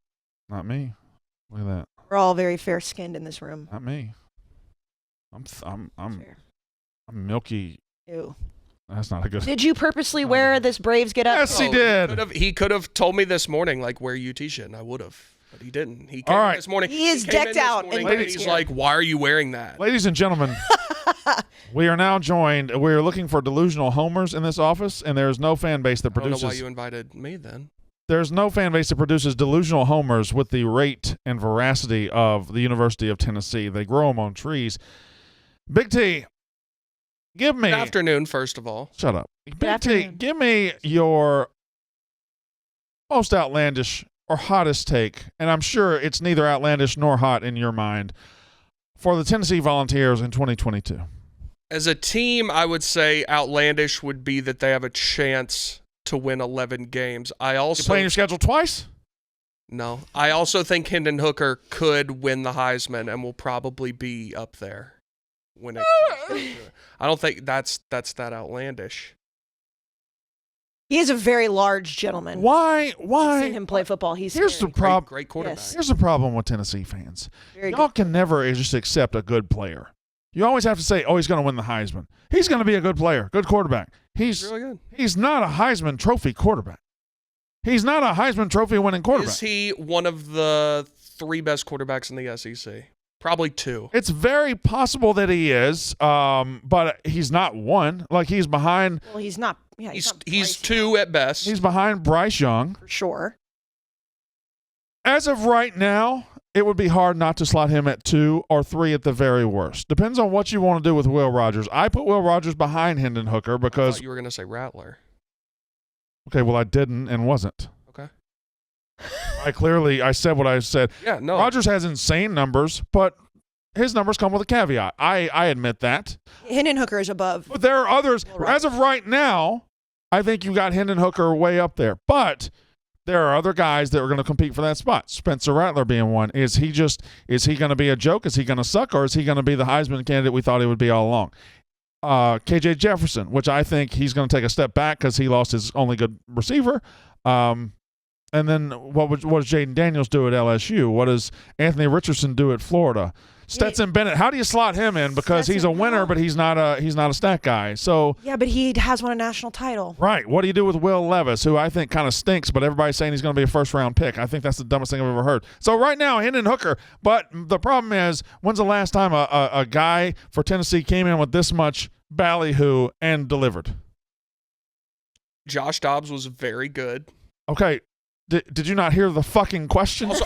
Not me. Look at that. We're all very fair skinned in this room. Not me. I'm Fair. milky. Ew. That's not a good. Did you purposely wear this Braves get up? Yes, he Oh, did. He could have told me this morning, like, wear UT shit, and I would have. But he didn't. He came All in right. this morning. He is came in decked this out morning in and Braves he's gear. like, why are you wearing that? Ladies and gentlemen, we are now joined. We are looking for delusional homers in this office, and there is no fan base that I don't know why produces. you invited me then. There's no fan base that produces delusional homers with the rate and veracity of the University of Tennessee. They grow them on trees. Big T, give me. Good afternoon, first of all. Shut up. Big T, afternoon. give me your most outlandish or hottest take, and I'm sure it's neither outlandish nor hot in your mind, for the Tennessee Volunteers in 2022. As a team, I would say outlandish would be that they have a chance to win 11 games. I You also playing your schedule twice? No. I also think Hendon Hooker could win the Heisman and will probably be up there when it comes to it. I don't think that's that outlandish. He is a very large gentleman. Why? I've seen him play football. He's Here's scary. the problem. Great quarterback. Yes. Here's the problem with Tennessee fans. Very Y'all good. can never just accept a good player. You always have to say, "Oh, he's going to win the Heisman. He's going to be a good player, good quarterback." He's really good. He's not a Heisman Trophy quarterback. He's not a Heisman Trophy winning quarterback. Is he one of the 3 best quarterbacks in the SEC? Probably 2. It's very possible that he is, but he's not one. Like he's behind. Well, he's not. Yeah, He's not Bryce 2 at best. He's behind Bryce Young. for sure. As of right now, it would be hard not to slot him at 2 or 3 at the very worst. Depends on what you want to do with Will Rogers. I put Will Rogers behind Hendon Hooker I because thought you were going to say Rattler. okay, well I didn't and wasn't. Okay. I said what I said. Yeah, no. Rogers has insane numbers, but his numbers come with a caveat. I admit that. Hendon Hooker is above. But there are others. Will Rogers. As of right now, I think you got Hendon Hooker way up there. But there are other guys that are going to compete for that spot. Spencer Rattler being one. Is he going to be a joke? Is he going to suck? Or is he going to be the Heisman candidate we thought he would be all along? KJ Jefferson, which I think he's going to take a step back because he lost his only good receiver. And then what does Jaden Daniels do at LSU? What does Anthony Richardson do at Florida? Stetson Bennett, how do you slot him in? Because he's a winner, but he's not a stat guy. So Yeah, but he has won a national title. right, what do you do with Will Levis, who I think kind of stinks, but everybody's saying he's going to be a first-round pick? I think that's the dumbest thing I've ever heard. So right now, Hendon Hooker, but the problem is, when's the last time a guy for Tennessee came in with this much ballyhoo and delivered? Josh Dobbs was very good. Okay, did you not hear the fucking question? Also,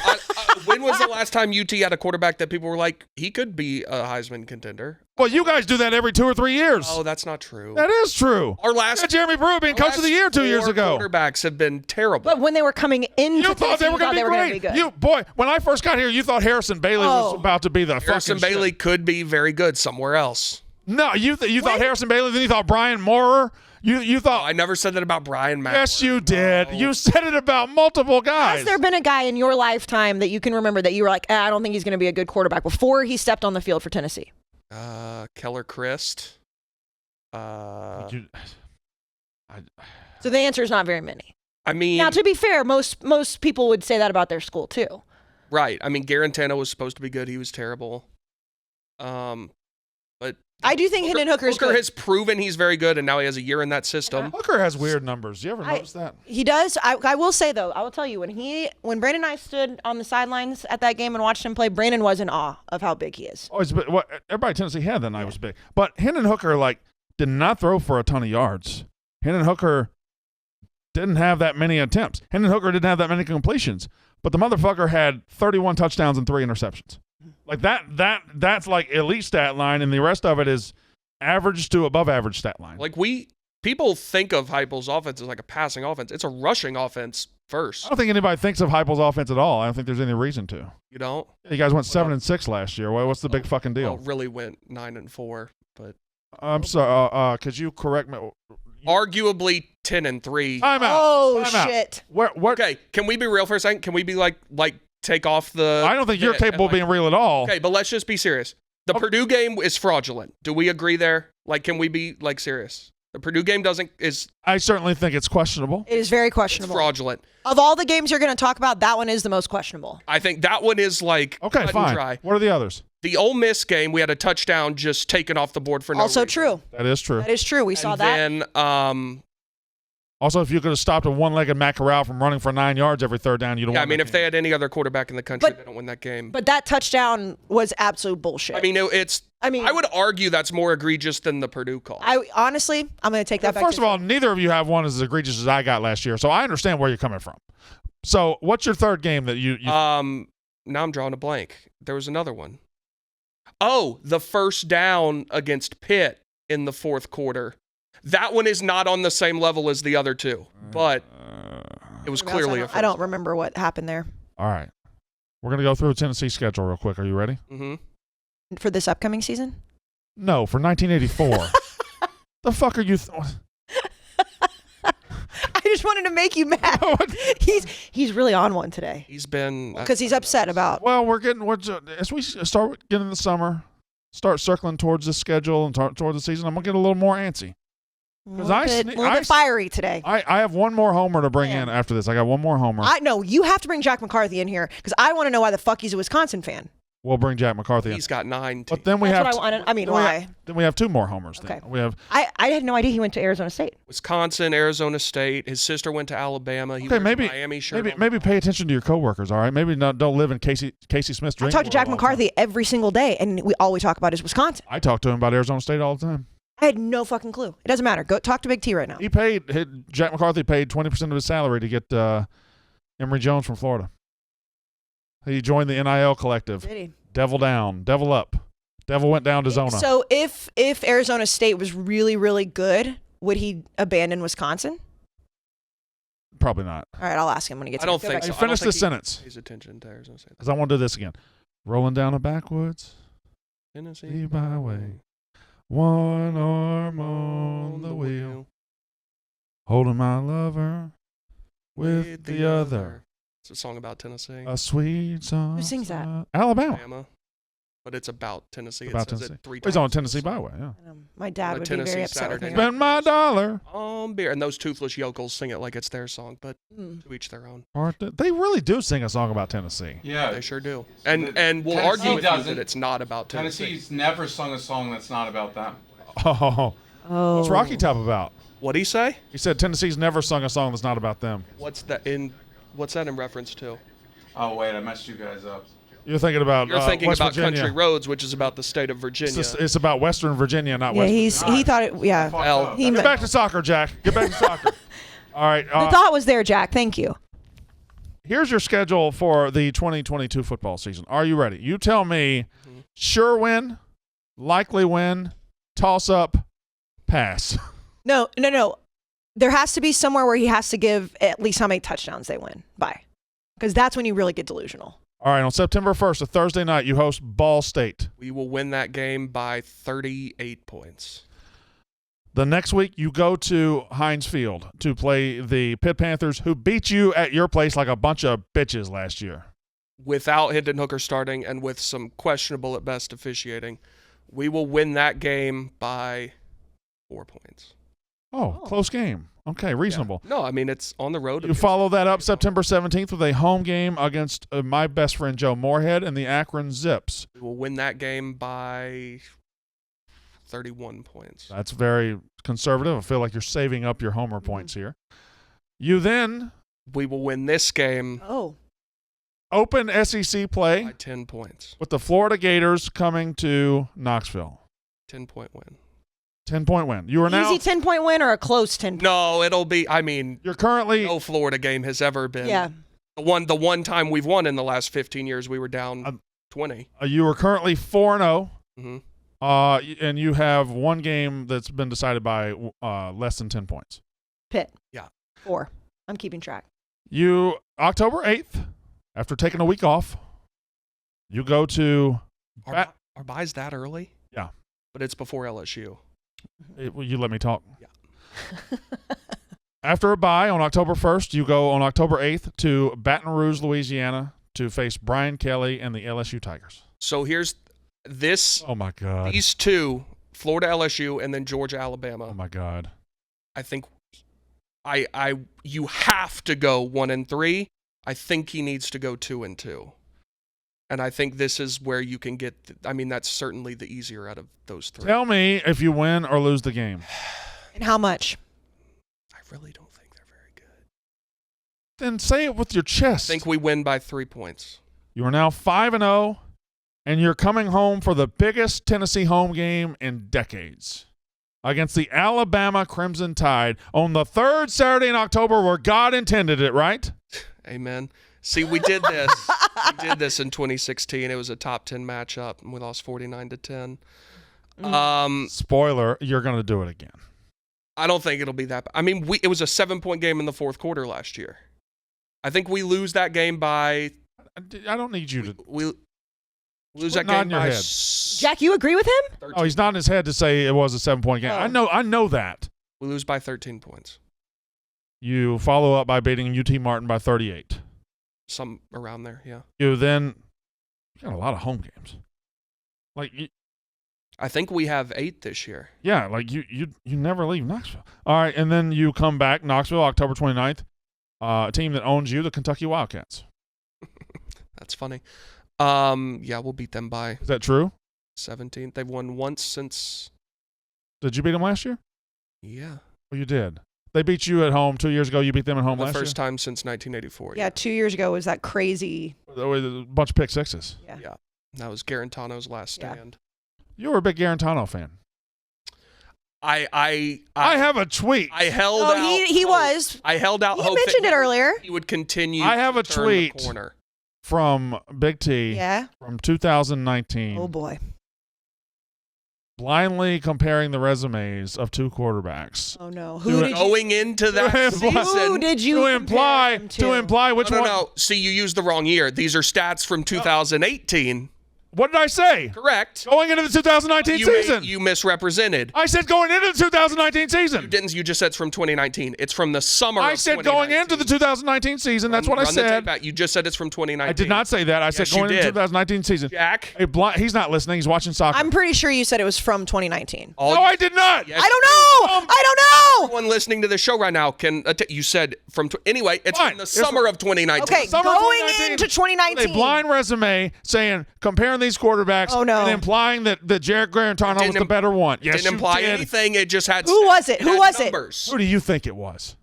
When was the last time UT had a quarterback that people were like, he could be a Heisman contender? Well, you guys do that every 2 or 3 years. Oh, that's not true. That is true. Our last Yeah, Jeremy Brew being coach of the year 2 years ago. Quarterbacks have been terrible. But when they were coming into You thought they were going to be great. good. Boy, when I first got here, you thought Harrison Bailey was about to be the Harrison fucking Bailey shit. could be very good somewhere else. No, you thought Harrison Bailey, then you thought Brian Moorer. You thought. I never said that about Brian Maurer. Yes, you did. No. You said it about multiple guys. Has there been a guy in your lifetime that you can remember that you were like, I don't think he's going to be a good quarterback before he stepped on the field for Tennessee? Keller Christ. So the answer is not very many. I mean, Now, to be fair, most people would say that about their school too. right. I mean, Garantano was supposed to be good. He was terrible. But I do think Hendon Hooker's Hooker good. has proven he's very good, and now he has a year in that system. Hooker has weird numbers. You ever notice that? He does. I will say though, I will tell you when Brandon and I stood on the sidelines at that game and watched him play, Brandon was in awe of how big he is. Everybody in Tennessee had that night was big. But Hendon Hooker did not throw for a ton of yards. Hendon Hooker didn't have that many attempts. Hendon Hooker didn't have that many completions. But the motherfucker had 31 touchdowns and 3 interceptions. Like that's like elite stat line, and the rest of it is average to above average stat line. Like people think of Heupel's offense as like a passing offense. It's a rushing offense first. I don't think anybody thinks of Heupel's offense at all. I don't think there's any reason to. You don't? You guys went 7-6 last year. What's the big fucking deal? Well, really went 9-4, but I'm sorry. Could you correct me? arguably 10-3. Time out. Oh, Time out. shit. What? Okay, can we be real for a second? Can we be like take off the? I don't think you're capable of being real at all. Okay, but let's just be serious. The Purdue game is fraudulent. Do we agree there? Like, can we be serious? The Purdue game is. I certainly think it's questionable. It is very questionable. Fraudulent. Of all the games you're going to talk about, that one is the most questionable. I think that one is Okay, cut fine. and dry. What are the others? The Ole Miss game, we had a touchdown just taken off the board for no Also reason. true. That is true. That is true. We saw that. And then, Also, if you could have stopped a one-legged Matt Corral from running for 9 yards every third down, you don't. yeah, I win mean, that if they game. had any other quarterback in the country, they don't win that game. But that touchdown was absolute bullshit. I mean, I would argue that's more egregious than the Purdue call. Honestly, I'm going to take that back. First of all, neither of you have one as egregious as I got last year, so I understand where you're coming from. So, what's your third game that you now I'm drawing a blank. There was another one. Oh, the first down against Pitt in the fourth quarter. That one is not on the same level as the other two, but it was clearly a first. I don't remember what happened there. All right. We're going to go through Tennessee schedule real quick. Are you ready? Mm-hmm. For this upcoming season? No, for 1984. The fuck are you? I just wanted to make you mad. He's really on one today. He's been Because he's upset about. Well, as we start getting the summer, start circling towards the schedule and towards the season, I'm going to get a little more antsy. A little bit fiery today. I have one more homer to bring in after this. I got one more homer. No, you have to bring Jack McCarthy in here because I want to know why the fuck he's a Wisconsin fan. We'll bring Jack McCarthy in. He's got 9. But then we That's have. what I wanted. I mean, why? Then we have two more homers. Okay. We have. I had no idea he went to Arizona State. Wisconsin, Arizona State. His sister went to Alabama. He wears a Miami shirt. Maybe pay attention to your coworkers. All right. Maybe don't live in Casey Smith's dream. I talk to Jack McCarthy every single day, and all we talk about is Wisconsin. I talk to him about Arizona State all the time. I had no fucking clue. It doesn't matter. Go talk to Big T right now. Jack McCarthy paid 20% of his salary to get Emory Jones from Florida. He joined the NIL collective. Did he? Devil down, devil up. Devil went down to Zona. So if Arizona State was really, really good, would he abandon Wisconsin? Probably not. All right, I'll ask him when he gets I don't think so. Finish this sentence. Pays attention to Arizona State. Because I want to do this again. Rolling down a backwoods. Tennessee byway. One arm on the wheel. Holding my lover with the other. It's a song about Tennessee. A sweet song. Who sings that? Alabama. But it's about Tennessee. About it says Tennessee. It 3 times. He's on Tennessee Byway, yeah. My dad would be Tennessee very upset with Saturday me. night. Spend my dollar. On beer. And those toothless yokels sing it like it's their song, but to each their own. They really do sing a song about Tennessee. Yeah, They sure do. And we'll Tennessee argue with you doesn't. that it's not about Tennessee. Tennessee's never sung a song that's not about them. Oh. What's Rocky Top about? What'd he say? He said Tennessee's never sung a song that's not about them. What's that in reference to? Oh wait, I messed you guys up. You're thinking about You're thinking West about Virginia. Country Roads, which is about the state of Virginia. It's about Western Virginia, not Yeah, West. he thought it. Yeah, Well, he, Get back to soccer, Jack. Get back to soccer. All right. the thought was there, Jack. Thank you. here's your schedule for the 2022 football season. Are you ready? You tell me. Sure win, likely win, toss up, pass. No. There has to be somewhere where he has to give at least how many touchdowns they win by, because that's when you really get delusional. All right, on September 1st, a Thursday night, you host Ball State. We will win that game by 38 points. The next week, you go to Heinz Field to play the Pitt Panthers, who beat you at your place like a bunch of bitches last year. Without Hendon Hooker starting and with some questionable at best officiating, we will win that game by 4 points. Oh, close game. Okay, reasonable. Yeah. No, I mean, it's on the road. You follow that up September 17th with a home game against my best friend Joe Moorhead and the Akron Zips. We will win that game by 31 points. That's very conservative. I feel like you're saving up your homer points here. You then... We will win this game. Open SEC play by 10 points. With the Florida Gators coming to Knoxville. 10-point win. 10-point win. You are now easy 10-point win or a close 10-point? No, it'll be. I mean, you're currently no Florida game has ever been. Yeah. The one time we've won in the last 15 years, we were down 20. You are currently 4-0. Mm-hmm. And you have one game that's been decided by less than 10 points. Pitt. Yeah. 4. I'm keeping track. You October 8th, after taking a week off, you go to Our bye's that early? Yeah. But it's before LSU. Will you let me talk? Yeah. After a bye on October 1st, you go on October 8th to Baton Rouge, Louisiana to face Brian Kelly and the LSU Tigers. So here's this. Oh, my God. These two, Florida LSU and then Georgia Alabama. Oh, my God. I think you have to go 1-3. I think he needs to go 2-2. And I think this is where you can get, that's certainly the easier out of those three. Tell me if you win or lose the game. And how much? I really don't think they're very good. Then say it with your chest. I think we win by 3 points. You are now 5-0, and you're coming home for the biggest Tennessee home game in decades against the Alabama Crimson Tide on the third Saturday in October where God intended it, right? Amen. See, we did this. We did this in 2016. It was a top 10 matchup, and we lost 49-10. Spoiler, you're going to do it again. I don't think it'll be that bad. It was a 7-point game in the fourth quarter last year. I think we lose that game by... I don't need you to... We lose that game by... Jack, you agree with him? 13. Oh, he's nodding his head to say it was a 7-point game. Oh. I know that. We lose by 13 points. You follow up by beating UT Martin by 38. Some around there, yeah. You got a lot of home games. I think we have 8 this year. Yeah, you never leave Knoxville. All right, and then you come back, Knoxville, October 29th, a team that owns you, the Kentucky Wildcats. That's funny. Yeah, we'll beat them by... Is that true? 17. They've won once since... Did you beat them last year? Yeah. Oh, you did. They beat you at home 2 years ago. You beat them at home last year? The first time since 1984. Yeah, 2 years ago was that crazy... A bunch of pick sixes. Yeah. That was Garantano's last stand. You were a big Garantano fan. I have a tweet. I held out. He was. I held out You hope mentioned it earlier. He would continue. I have a to turn the tweet corner. from Big T from 2019. Oh, boy. Blindly comparing the resumes of two quarterbacks. Oh, no. Going into that season. Who did you to imply which one? No. See, you used the wrong year. These are stats from 2018. What did I say? Correct. Going into the 2019 season. You misrepresented. I said going into the 2019 season. You didn't. You just said it's from 2019. It's from the summer of 2019. I said going into the 2019 season. That's what I said. Run the tape out. You just said it's from 2019. I did not say that. I said going into the 2019 season. Jack. Hey, he's not listening. He's watching soccer. I'm pretty sure you said it was from 2019. No, I did not. Yes, I don't know. I don't know. Everyone listening to the show right now can. You said from. Anyway, it's Fine. from the summer of 2019. Okay, going into 2019. A blind resume saying comparing these quarterbacks. Oh, no. And implying that Jarek Garantano was the better one. Yes, didn't imply anything. It just had. Who was it? Who was it? Who do you think it was?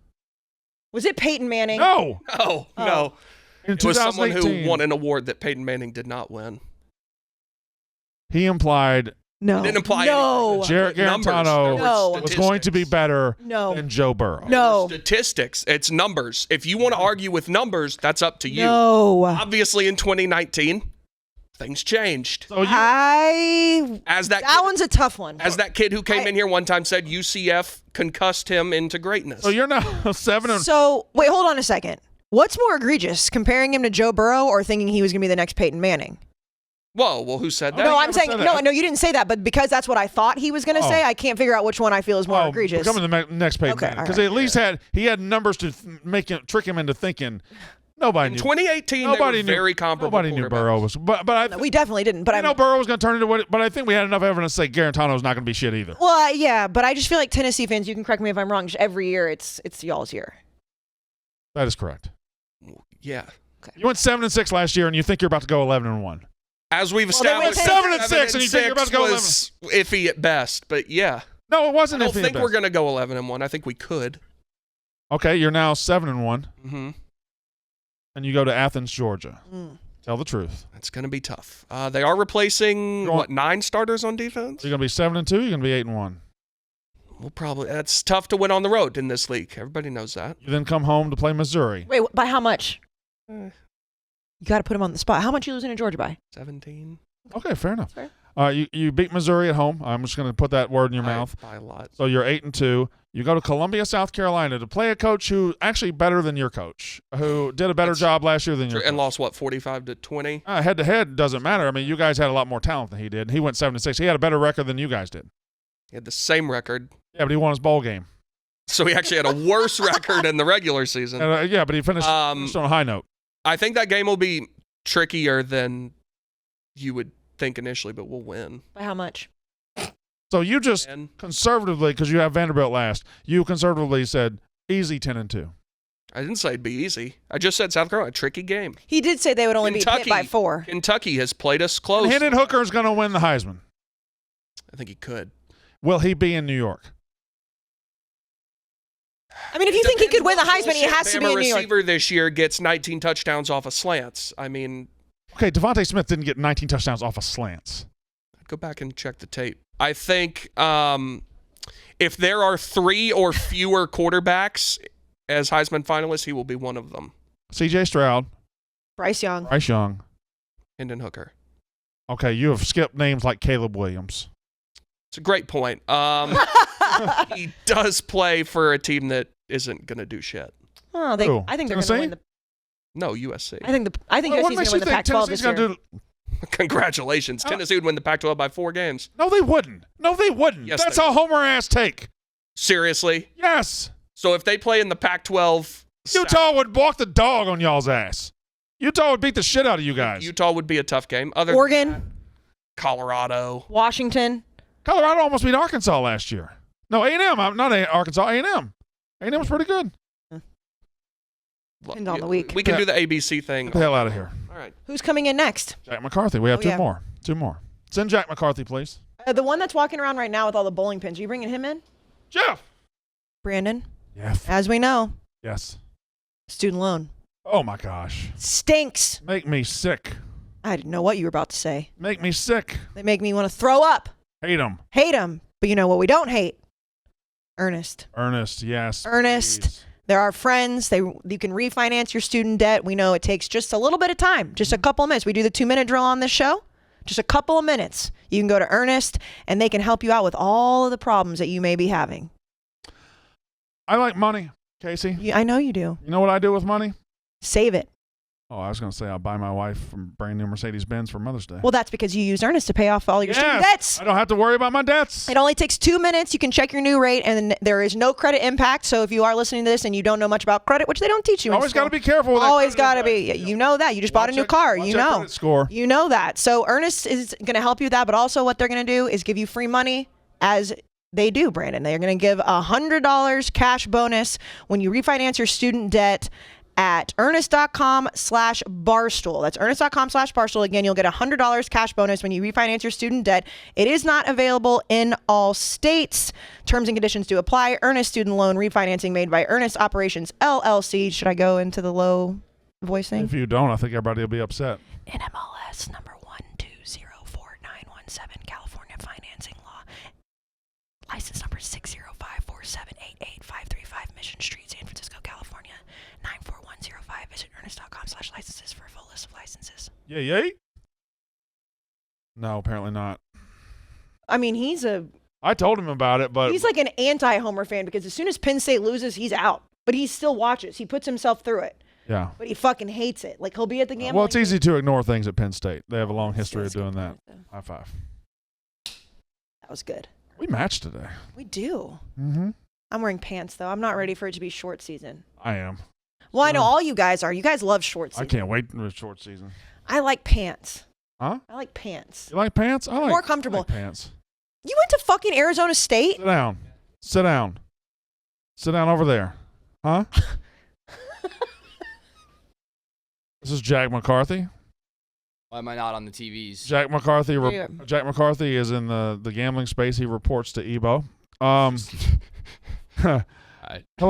Was it Peyton Manning? No. No. In it was someone 2018, who won an award that Peyton Manning did not win. He implied No. It didn't apply No. anything. Jarrett Numbers. Garantano There were was going to be statistics. better No. than Joe Burrow. No. Statistics. It's numbers. If you want to argue with numbers, that's up to you. No. Obviously, in 2019, things changed. So you, That one's a tough one. As that kid who came in here one time said, UCF concussed him into greatness. so you're now 7 and So, wait, hold on a second. What's more egregious, comparing him to Joe Burrow or thinking he was going to be the next Peyton Manning? Whoa, well, who said that? No, I'm never saying said that. no. You didn't say that, but because that's what I thought he was going to say, I can't figure out which one I feel is more egregious. Becoming the next Peyton Okay, Manning all because right. at least he had numbers to trick him into thinking. Nobody In knew. 2018, Nobody they were knew. very comparable. Nobody knew Burrow was. But I No, we definitely didn't. But I know Burrow was going to turn into what. But I think we had enough evidence to say Garantano's not going to be shit either. Well, yeah, but I just feel like Tennessee fans. You can correct me if I'm wrong. Just every year, it's y'all's year. That is correct. Yeah. You went 7 and 6 last year, and you think you're about to go 11 and 1. As we've Well, they went established, 7 and 6, and you think you're about to go 11. was iffy at best, but yeah. No, it I wasn't. don't iffy at think best. we're going to go 11 and 1. I think we could. Okay, you're now 7 and 1, Mm-hmm. and you go to Athens, Georgia. Mm. Tell the truth. It's going to be tough. They are replacing, You're on- 9 starters on defense? You're going to be 7 and 2. You're going to be 8 and 1. We'll probably. That's tough to win on the road in this league. Everybody knows that. You then come home to play Missouri. Wait, by how much? Eh, You got to put him on the spot. How much you losing to Georgia by? 17. Okay, fair enough. Fair. You beat Missouri at home. I'm just going to put that word in your mouth. By a lot. So you're 8 and 2. You go to Columbia, South Carolina to play a coach who actually better than your coach, who did a better job last year than your And coach. lost, what, 45 to 20? Head to head doesn't matter. I mean, you guys had a lot more talent than he did. He went 7 and 6. He had a better record than you guys did. He had the same record. Yeah, but he won his bowl game. So he actually had a worse record in the regular season. Yeah, but he finished on a high note. I think that game will be trickier than you would think initially, but we'll win. By how much? So you just And conservatively, because you have Vanderbilt last, you conservatively said easy 10 and 2. I didn't say it'd be easy. I just said South Carolina, tricky game. He did say they would only be hit by 4. Kentucky has played us close. Hendon Hooker's going to win the Heisman. I think he could. Will he be in New York? I mean, if you think he could win the Heisman, he has to be in New York. receiver this year gets 19 touchdowns off of slants. I mean, Okay, Devontae Smith didn't get 19 touchdowns off of slants. go back and check the tape. I think if there are 3 or fewer quarterbacks as Heisman finalists, he will be one of them. C.J. Stroud, Bryce Young. Bryce Young. Hendon Hooker. Okay, you have skipped names like Caleb Williams. It's a great point. He does play for a team that isn't going to do shit. Oh, Who? I think they're going to Tennessee? win the. No, USC. I think USC's going to win the Pac-12 this year. do? Congratulations. Tennessee would win the Pac-12 by 4 games. No, they wouldn't. No, they wouldn't. Yes, That's they a homer ass take. Seriously? Yes. So if they play in the Pac-12, Utah would walk the dog on y'all's ass. Utah would beat the shit out of you guys. Utah would be a tough game. Other Oregon. than that, Colorado. Washington. Colorado almost beat Arkansas last year. No, A&M. I'm not Arkansas. A&M. A&M was pretty good. Depends on the week. We can do the ABC thing. Get the hell out of here. All right. Who's coming in next? Jack McCarthy. We have Oh, two yeah. more. 2 more. Send Jack McCarthy, please. The one that's walking around right now with all the bowling pins. Are you bringing him in? Jeff. Brandon. Yes. As we know, Yes. student loan Oh, my gosh. stinks. Make me sick. I didn't know what you were about to say. Make me sick. They make me want to throw up. Hate them. Hate them. But you know what we don't hate? Ernest. Ernest, yes. Ernest. please. They're our friends. You can refinance your student debt. We know it takes just a little bit of time, just a couple of minutes. We do the 2-minute drill on this show. Just a couple of minutes. You can go to Ernest, and they can help you out with all of the problems that you may be having. I like money, Casey. I know you do. You know what I do with money? Save it. Oh, I was going to say I'll buy my wife from brand new Mercedes-Benz for Mother's Day. Well, that's because you used Ernest to pay off all your student debts. I don't have to worry about my debts. It only takes 2 minutes. You can check your new rate, and there is no credit impact. So if you are listening to this and you don't know much about credit, which they don't teach you, Always got to be careful with that. Always credit got to impact. be. You know that. You just bought a new car. Watch You that know. credit score. You know that. So Ernest is going to help you with that, but also what they're going to do is give you free money as they do, Brandon. They're going to give $100 cash bonus when you refinance your student debt at earnest.com/barstool. That's earnest.com/barstool. Again, you'll get $100 cash bonus when you refinance your student debt. It is not available in all states. Terms and conditions do apply. Earnest student loan refinancing made by Earnest Operations LLC. Should I go into the low voice thing? If you don't, I think everybody will be upset. NMLS number 1204917, California Finance License number 6054788-535 Mission Street, San Francisco, California, 94105. Visit earnest.com/licenses for a full list of licenses. Yay. No, apparently not. I mean, I told him about it, but he's like an anti-Homer fan because as soon as Penn State loses, he's out. But he still watches. He puts himself through it. yeah. But he fucking hates it. Like, he'll be at the game. Well, it's easy to ignore things at Penn State. They have a long history of doing that. High five. That was good. We matched today. We do. Mm-hmm. I'm wearing pants, though. I'm not ready for it to be short season. I am. Well, I know all you guys are. You guys love short season. I can't wait for the short season. I like pants. Huh? I like pants. You like pants? I like More comfortable. I like pants. You went to fucking Arizona State? Sit down. Sit down. Sit down over there. Huh? This is Jack McCarthy. Why am I not on the TVs? Jack McCarthy. Yeah. Jack McCarthy is in the gambling space. He reports to Ebo. Hello,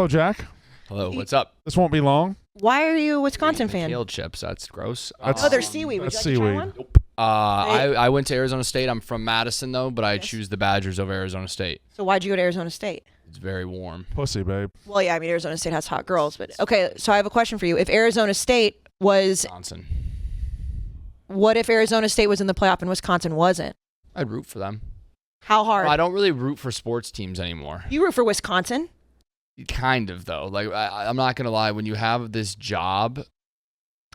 Jack. Hello, what's up? This won't be long. Why are you a Wisconsin fan? Kale chips, that's gross. That's- Oh, they're seaweed. Would you That's like to try seaweed. one? I went to Arizona State. I'm from Madison, though, but I choose the Badgers over Arizona State. So why'd you go to Arizona State? It's very warm. Pussy, babe. Well, yeah, I mean, Arizona State has hot girls. But okay, so I have a question for you. If Arizona State was, Wisconsin. what if Arizona State was in the playoff and Wisconsin wasn't? I'd root for them. How hard? I don't really root for sports teams anymore. You root for Wisconsin? Kind of, though. Like, I'm not going to lie. When you have this job,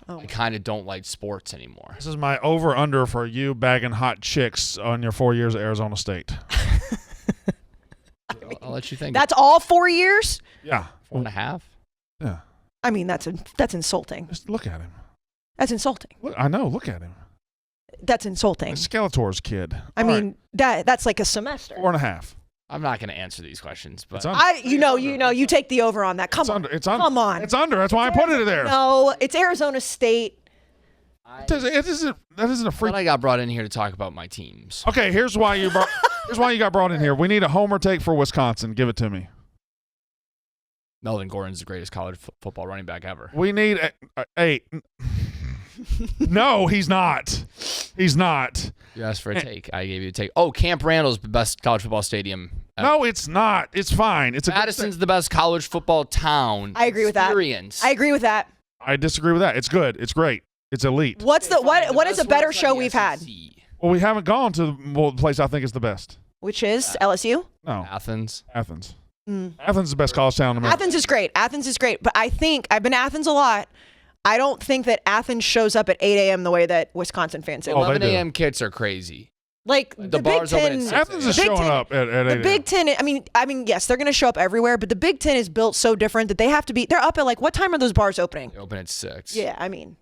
I kind of don't like sports anymore. This is my over-under for you bagging hot chicks on your 4 years at Arizona State. I'll let you think. That's all 4 years? Yeah. 4.5. Yeah. I mean, that's insulting. Just look at him. That's insulting. Look, I know. Look at him. That's insulting. Skeletor's kid. I mean, that's like a semester. 4.5. I'm not going to answer these questions, but It's under. You take the over on that. Come on. It's under. Come on. It's under. That's why I put it there. No, it's Arizona State. That isn't a free. I got brought in here to talk about my teams. Okay, here's why you got brought in here. We need a homer take for Wisconsin. Give it to me. Melvin Gordon's the greatest college football running back ever. We need a No, he's not. He's not. You asked for a take. I gave you a take. Oh, Camp Randall's the best college football stadium ever. No, it's not. It's fine. It's Madison's the best college football town. I agree with that. I agree with that. I disagree with that. It's good. It's great. It's elite. What is a better show we've had? Well, we haven't gone to the place I think is the best. Which is LSU? No. Athens. Athens is the best college town in America. Athens is great. Athens is great. But I think I've been to Athens a lot. I don't think that Athens shows up at 8 a.m. the way that Wisconsin fans do. 11 a.m. kits are crazy. Like the Big bars open Ten, at 6 Athens is showing up at 8 the a.m. Big Ten. I mean, yes, they're going to show up everywhere, but the Big Ten is built so different that they have to be. They're up at like what time are those bars opening? They open at 6. Yeah, I mean,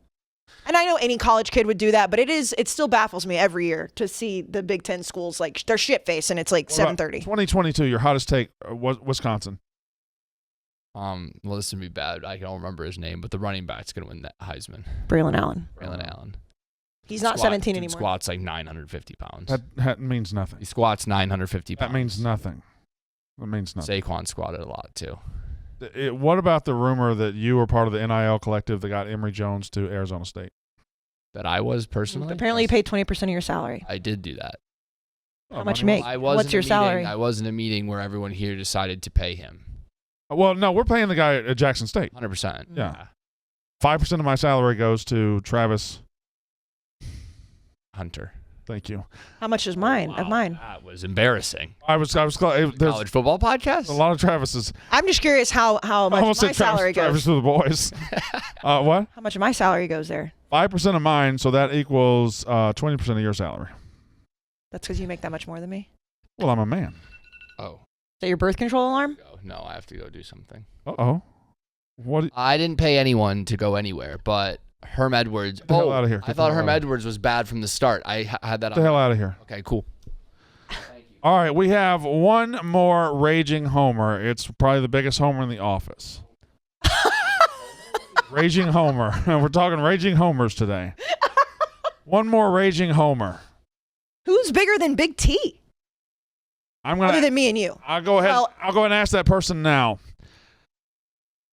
and I know any college kid would do that, but it still baffles me every year to see the Big Ten schools like they're shit faced and it's like 7:30. 2022, your hottest take was Wisconsin. Well, this would be bad. I don't remember his name, but the running back's going to win that Heisman. Braylon Allen. Braylon Allen. He's not 17 anymore. Squats like 950 pounds. That means nothing. He squats 950 pounds. That means nothing. That means nothing. Saquon squatted a lot too. What about the rumor that you were part of the NIL collective that got Emory Jones to Arizona State? That I was personally? Apparently you paid 20% of your salary. I did do that. How much you make? I was What's your salary? I was in a meeting where everyone here decided to pay him. Well, no, we're paying the guy at Jackson State. 100%. Yeah. 5% of my salary goes to Travis Hunter. Thank you. How much is mine? Wow, Of mine? That was embarrassing. I was there's College football podcast? a lot of Travis's. I'm just curious how I much almost my said salary Travis goes. to the boys. What? How much of my salary goes there? 5% of mine, so that equals 20% of your salary. That's because you make that much more than me. Well, I'm a man. Oh. Is that your birth control alarm? No, I have to go do something. Uh-oh. What? I didn't pay anyone to go anywhere, but Herm Edwards. Get the hell out of here. I thought Herm Edwards was bad from the start. I had that Get the hell out of here. Okay, cool. All right, we have one more raging homer. It's probably the biggest homer in the office. Raging homer. We're talking raging homers today. One more raging homer. Who's bigger than Big T? Other than me and you. I'll go ahead. Well, I'll go ahead and ask that person now.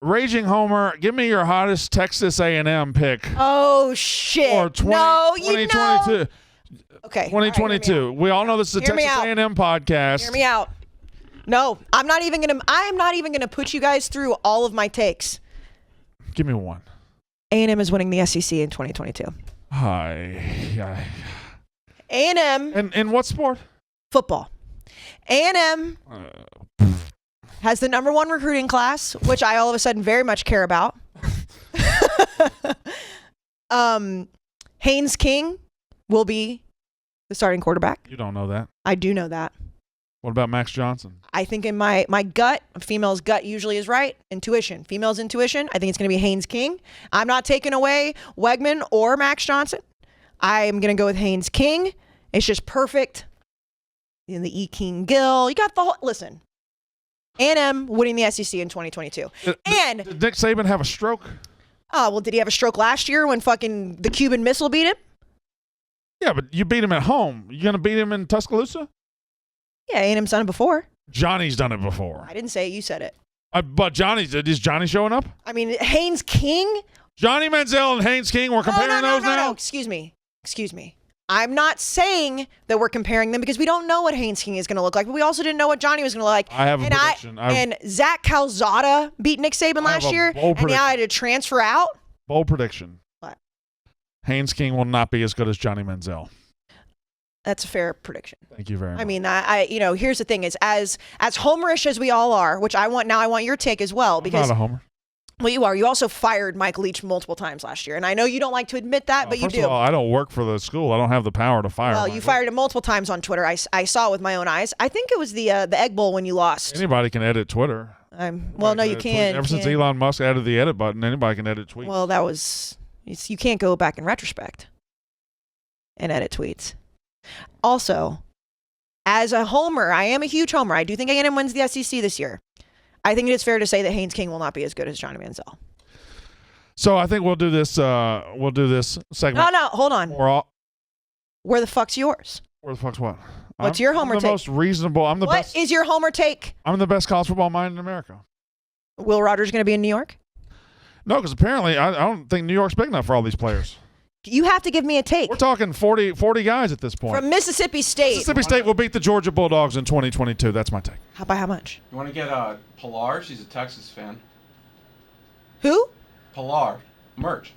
Raging homer, give me your hottest Texas A&M pick. Oh shit! Or 2022. Okay. 2022. We all know this is a Hear me Texas out. A&M podcast. Hear me out. No, I'm not even gonna put you guys through all of my takes. Give me one. A&M is winning the SEC in 2022. Hi. A&M. And in what sport? Football. A&M has the #1 recruiting class, which I all of a sudden very much care about. Haynes King will be the starting quarterback. You don't know that. I do know that. What about Max Johnson? I think in my gut, a female's gut usually is right. Intuition. Female's intuition. I think it's going to be Haynes King. I'm not taking away Wegman or Max Johnson. I'm going to go with Haynes King. It's just perfect. In the E. King Gill. You got the whole. Listen. A&M winning the SEC in 2022. And did Nick Saban have a stroke? Oh, well, did he have a stroke last year when fucking the Cuban Missile beat him? Yeah, but you beat him at home. You going to beat him in Tuscaloosa? Yeah, A&M's done it before. Johnny's done it before. I didn't say it. You said it. But is Johnny showing up? I mean, Haynes King? Johnny Manziel and Haynes King, we're comparing those now? No, excuse me. I'm not saying that we're comparing them because we don't know what Haynes King is going to look like, but we also didn't know what Johnny was going to look like. I have a prediction. And Zach Calzada beat Nick Saban last year, and now I had to transfer out. Bold prediction. What? Haynes King will not be as good as Johnny Manziel. That's a fair prediction. Thank you very much. I mean, here's the thing: is as homerish as we all are, which I want your take as well, because I'm not a homer. Well, you are. You also fired Mike Leach multiple times last year, and I know you don't like to admit that, but you do. First of all, I don't work for the school. I don't have the power to fire. Well, you fired him multiple times on Twitter. I saw it with my own eyes. I think it was the Egg Bowl when you lost. Anybody can edit Twitter. No, you can't. Ever since Elon Musk added the edit button, anybody can edit tweets. Well, you can't go back in retrospect and edit tweets. Also, as a homer, I am a huge homer. I do think A&M wins the SEC this year. I think it is fair to say that Haynes King will not be as good as Johnny Manziel. So I think we'll do this. We'll do this segment. No, hold on. Where the fuck's yours? Where the fuck's what? What's your homer take? I'm the most reasonable. I'm the best. What is your homer take? I'm the best college football mind in America. Will Rogers going to be in New York? No, because apparently I don't think New York's big enough for all these players. You have to give me a take. We're talking 40 guys at this point. From Mississippi State. Mississippi State will beat the Georgia Bulldogs in 2022. That's my take. By how much? You want to get Pilar? She's a Texas fan. Who? Pilar. Merch.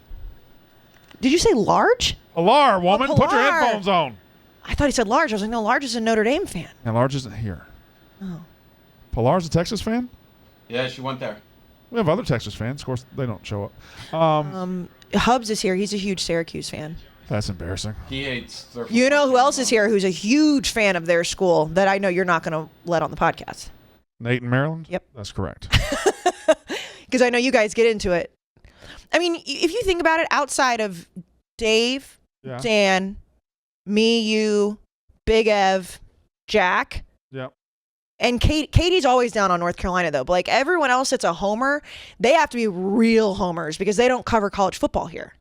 Did you say large? Pilar, woman. Oh, Put your Pilar. headphones on. I thought he said large. I was like, no, large is a Notre Dame fan. And Large isn't here. Oh. Pilar's a Texas fan? Yeah, she went there. We have other Texas fans. Of course, they don't show up. Hubs is here. He's a huge Syracuse fan. That's embarrassing. He hates their You know who else is here who's a huge fan of their school that I know you're not going to let on the podcast? Nate in Maryland? Yep. That's correct. Because I know you guys get into it. I mean, if you think about it, outside of Dave, Dan, me, you, Big Ev, Jack. Yep. And Katie's always down on North Carolina, though. But like everyone else that's a homer, they have to be real homers because they don't cover college football here.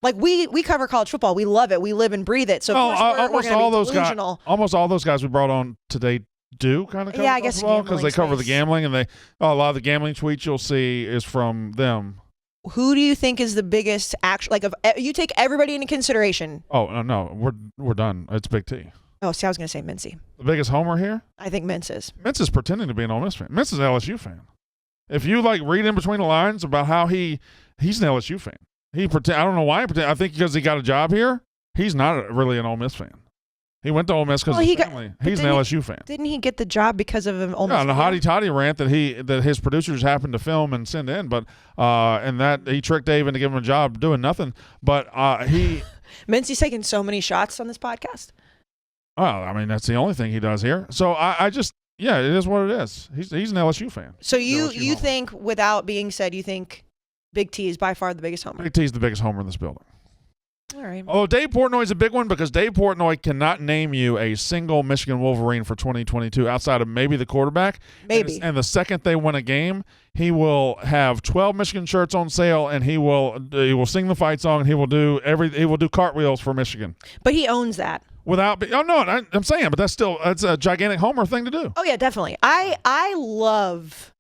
Like we cover college football. We love it. We live and breathe it. So of course we're going to be delusional. Almost all those guys we brought on today do kind of cover I guess because they cover the gambling and a lot of the gambling tweets you'll see is from them. Who do you think is the biggest you take everybody into consideration? Oh no, we're done. It's Big T. Oh, see, I was going to say Mincy. The biggest homer here? I think Mintz is. Mintz is pretending to be an Ole Miss fan. Mintz is an LSU fan. If you read in between the lines about how he's an LSU fan. I don't know why he pretend. I think because he got a job here, he's not really an Ole Miss fan. He went to Ole Miss because of his family. He's an LSU fan. Didn't he get the job because of an Ole Miss? Yeah, and the hotty toddy rant that his producers happened to film and send in, but and that he tricked Dave into giving him a job doing nothing. But he Mincy's taking so many shots on this podcast. Oh, I mean that's the only thing he does here. So I just it is what it is. He's an LSU fan. So you think, without being said, you think Big T is by far the biggest homer? Big T is the biggest homer in this building. All right. Oh, Dave Portnoy is a big one because Dave Portnoy cannot name you a single Michigan Wolverine for 2022 outside of maybe the quarterback. Maybe. And the second they win a game, he will have 12 Michigan shirts on sale, and he will sing the fight song, and he will do cartwheels for Michigan. But he owns that. I'm saying, but that's a gigantic homer thing to do. Oh yeah, definitely. I love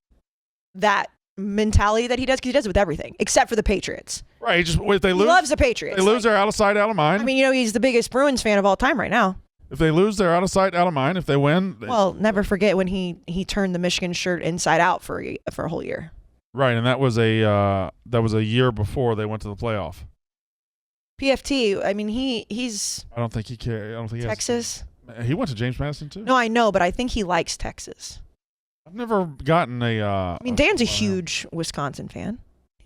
that mentality that he does because he does it with everything except for the Patriots. Right. He loves the Patriots. They lose, they're out of sight, out of mind. I mean, he's the biggest Bruins fan of all time right now. If they lose, they're out of sight, out of mind. If they win, Well, never forget when he turned the Michigan shirt inside out for a whole year. right, and that was a year before they went to the playoff. PFT. I mean, he's I don't think he cares. I don't think Texas. He went to James Madison too. No, I know, but I think he likes Texas. I've never gotten a. I mean, Dan's a huge Wisconsin fan.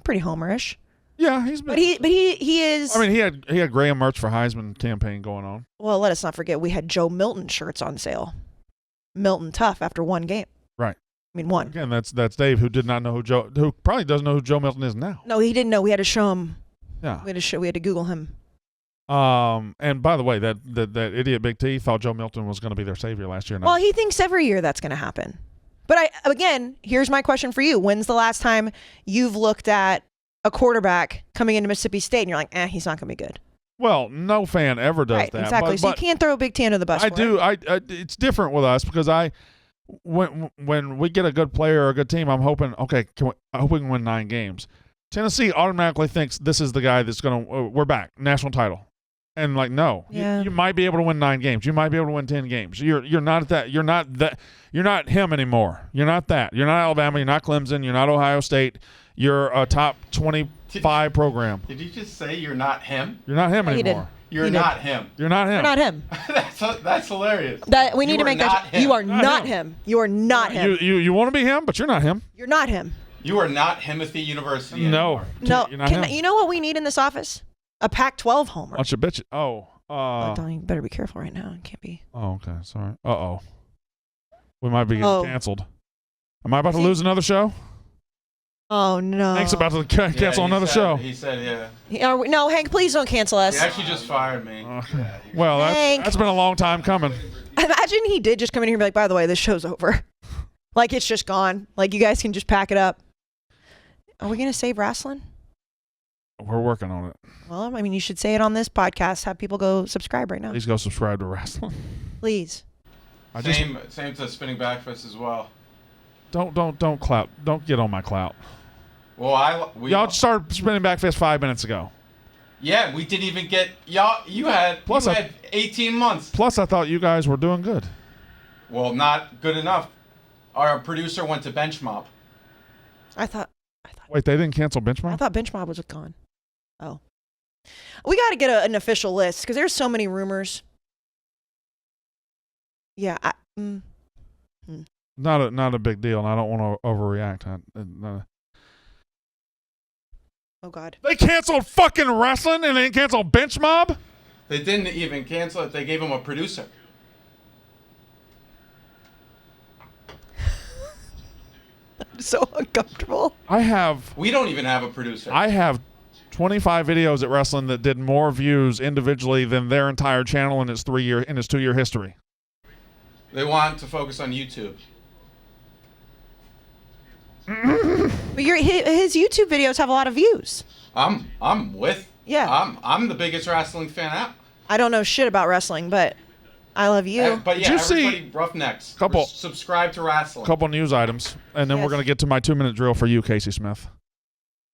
Pretty homerish. Yeah, he's been. But he is. I mean, he had Graham merch for Heisman campaign going on. Well, let us not forget we had Joe Milton shirts on sale. Milton tough after one game. Right. I mean, one. Again, that's Dave, who did not know who probably doesn't know who Joe Milton is now. No, he didn't know. We had to show him. Yeah. We had to Google him. And by the way, that idiot Big T thought Joe Milton was going to be their savior last year. Well, he thinks every year that's going to happen. But again, here's my question for you. When's the last time you've looked at a quarterback coming into Mississippi State and you're like, he's not going to be good? Well, no fan ever does Right, that. exactly. So you can't throw a Big T under the bus. I do. It's different with us because when we get a good player or a good team, I'm hoping, okay, I hope we can win 9 games. Tennessee automatically thinks this is the guy that's going to, we're back, national title. And like, no, Yeah. you might be able to win 9 games. You might be able to win 10 games. You're not that. You're not that. You're not him anymore. You're not that. You're not Alabama. You're not Clemson. You're not Ohio State. You're a top 25 program. Did you just say you're not him? You're not him he anymore. You're He did. not him. You're not him. You're not him. That's hilarious. That we need You to are make not that. him. You are Not not him. him. You are not him. You want to be him, but you're not him. You're not him. You are not Himothy University No. anymore. No. You're not him. You know what we need in this office? A Pac-12 homer. Bunch of bitches. Oh. Don't you better be careful right now. It can't be. Oh, okay. Sorry. Uh-oh. We might be getting Oh. canceled. Am I about to Is he- lose another show? Oh no. Hank's about to cancel another show. He said, No, Hank, please don't cancel us. He actually just fired me. Okay. Well, Hank. that's been a long time coming. Imagine he did just come in here and be like, by the way, this show's over. Like, it's just gone. Like, you guys can just pack it up. Are we going to save wrestling? We're working on it. Well, I mean, you should say it on this podcast. Have people go subscribe right now. Please go subscribe to Wrestling. Please. Same to Spinning Backfist as well. Don't clout. Don't get on my clout. Well, Y'all started Spinning Backfist 5 minutes ago. Yeah, we didn't even get y'all. You had 18 months. Plus, I thought you guys were doing good. Well, not good enough. Our producer went to Bench Mob. I thought Wait, they didn't cancel Benchmark? Bench Mob was gone. Oh. We got to get an official list because there's so many rumors. Yeah. Not a big deal, and I don't want to overreact. Oh, God. They canceled fucking wrestling and they didn't cancel Bench Mob? They didn't even cancel it. They gave him a producer. I'm so uncomfortable. We don't even have a producer. I have 25 videos at wrestling that did more views individually than their entire channel in its 2-year history. They want to focus on YouTube. But his YouTube videos have a lot of views. I'm with. Yeah. I'm the biggest wrestling fan out. I don't know shit about wrestling, but I love you. But yeah, Did you see everybody, Roughnecks. couple- Subscribe to wrestling. Couple news items, and then we're Yes. going to get to my 2-minute drill for you, Casey Smith.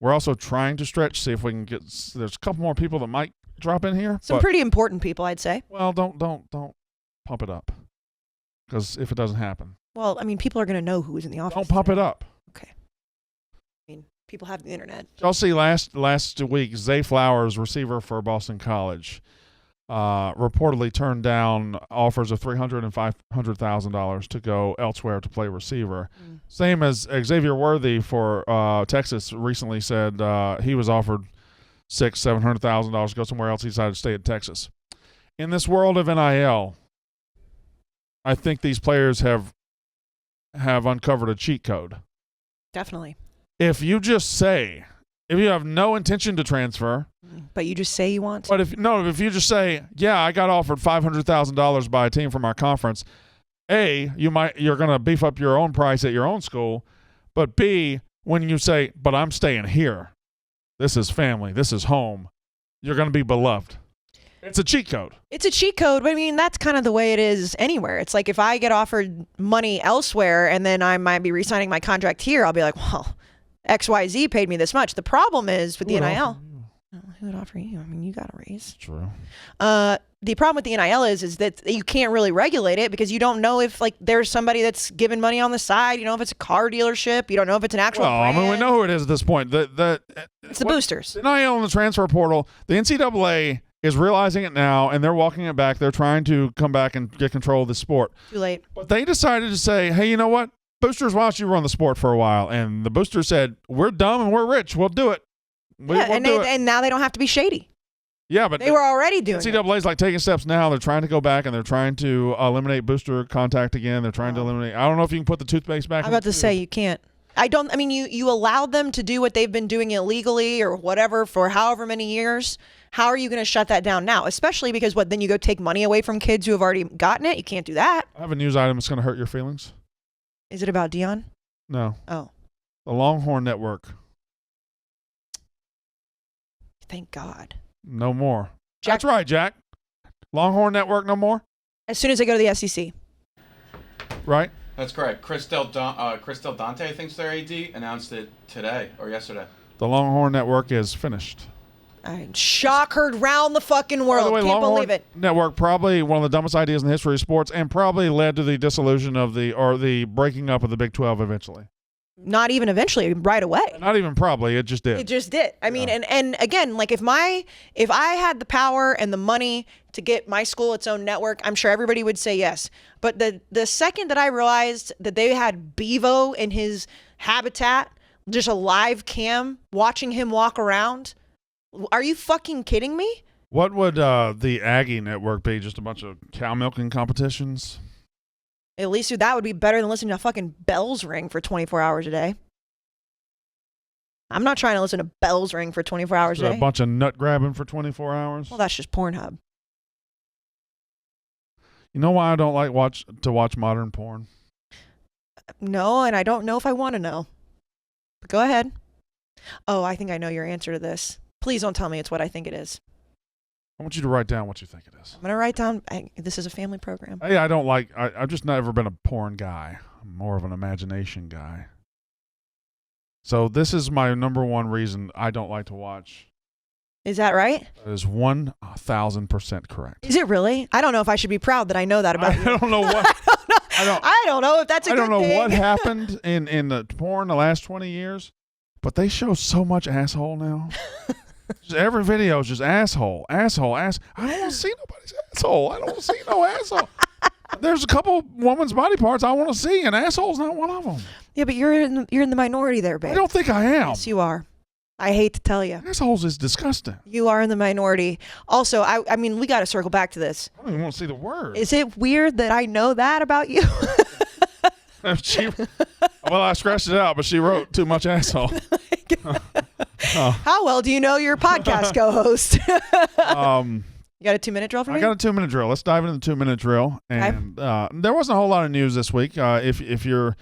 We're also trying to stretch, see if we can get. There's a couple more people that might drop in here. Some but, pretty important people, I'd say. well, don't pump it up, because if it doesn't happen, Well, I mean, people are going to know who was in the office. don't pump it up. Okay. I mean, people have the internet. Y'all see last week, Zay Flowers, receiver for Boston College, reportedly turned down offers of $300,000 and $500,000 to go elsewhere to play receiver. Same as Xavier Worthy for Texas recently said he was offered $600,000-$700,000 to go somewhere else. He decided to stay at Texas. In this world of NIL, I think these players have uncovered a cheat code. Definitely. If you have no intention to transfer, But you just say you want to. but if you just say, yeah, I got offered $500,000 by a team from our conference, A, you're going to beef up your own price at your own school, but B, when you say, but I'm staying here, this is family, this is home, you're going to be beloved. It's a cheat code. It's a cheat code, but I mean, that's kind of the way it is anywhere. It's like if I get offered money elsewhere and then I might be re-signing my contract here, I'll be like, well, XYZ paid me this much. The problem is with the NIL. who would offer you? I mean, you got a raise. True. The problem with the NIL is that you can't really regulate it because you don't know if like there's somebody that's giving money on the side. You don't know if it's a car dealership. You don't know if it's an actual. Well, brand. I mean, we know who it is at this point. It's the boosters. The NIL and the transfer portal. The NCAA is realizing it now, and they're walking it back. They're trying to come back and get control of the sport. Too late. But they decided to say, hey, you know what? Boosters, why don't you run the sport for a while? And the boosters said, we're dumb and we're rich. We'll do it. And now they don't have to be shady. Yeah, but they were already doing it. NCAA is like taking steps now. They're trying to go back and they're trying to eliminate booster contact again. They're trying to eliminate. I don't know if you can put the toothpaste back. I'm about to say you can't. I mean, you allowed them to do what they've been doing illegally or whatever for however many years. How are you going to shut that down now? Especially because then you go take money away from kids who have already gotten it. You can't do that. I have a news item that's going to hurt your feelings. Is it about Dion? No. Oh. The Longhorn Network. Thank God. No more. That's right, Jack. Longhorn Network, no more? As soon as they go to the SEC. Right? That's correct. Chris Del Dante, I think, is their AD, announced it today or yesterday. The Longhorn Network is finished. Shock heard round the fucking world. By the way, Can't Longhorn believe it. Network, probably one of the dumbest ideas in the history of sports, and probably led to the dissolution of the breaking up of the Big 12 eventually. Not even eventually, right away. Not even probably, it just did. It just did. I mean, and again, like if I had the power and the money to get my school its own network, I'm sure everybody would say yes. But the second that I realized that they had Bevo in his habitat, just a live cam watching him walk around, are you fucking kidding me? What would the Aggie Network be? Just a bunch of cow milking competitions? At least that would be better than listening to fucking bells ring for 24 hours a day. I'm not trying to listen to bells ring for 24 hours a day. A bunch of nut grabbing for 24 hours? Well, that's just Pornhub. You know why I don't like to watch modern porn? No, and I don't know if I want to know. But go ahead. Oh, I think I know your answer to this. Please don't tell me it's what I think it is. I want you to write down what you think it is. I'm going to write down, this is a family program. Hey, I've just never been a porn guy. I'm more of an imagination guy. So this is my number one reason I don't like to watch. Is that right? That is 1,000% correct. Is it really? I don't know if I should be proud that I know that about you. I don't know what. I don't know if that's a good thing. I don't know what happened in the porn the last 20 years, but they show so much asshole now. Just every video is just asshole. I don't want to see nobody's asshole. I don't want to see no asshole. There's a couple women's body parts I want to see, and asshole's not one of them. Yeah, but you're in the minority there, babe. I don't think I am. Yes, you are. I hate to tell you. Assholes is disgusting. You are in the minority. Also, I mean, we got to circle back to this. I don't even want to see the word. Is it weird that I know that about you? Well, I scratched it out, but she wrote too much asshole. How well do you know your podcast co-host? You got a 2-minute drill for me? I got a 2-minute drill. Let's dive into the 2-minute drill. And there wasn't a whole lot of news this week. If you're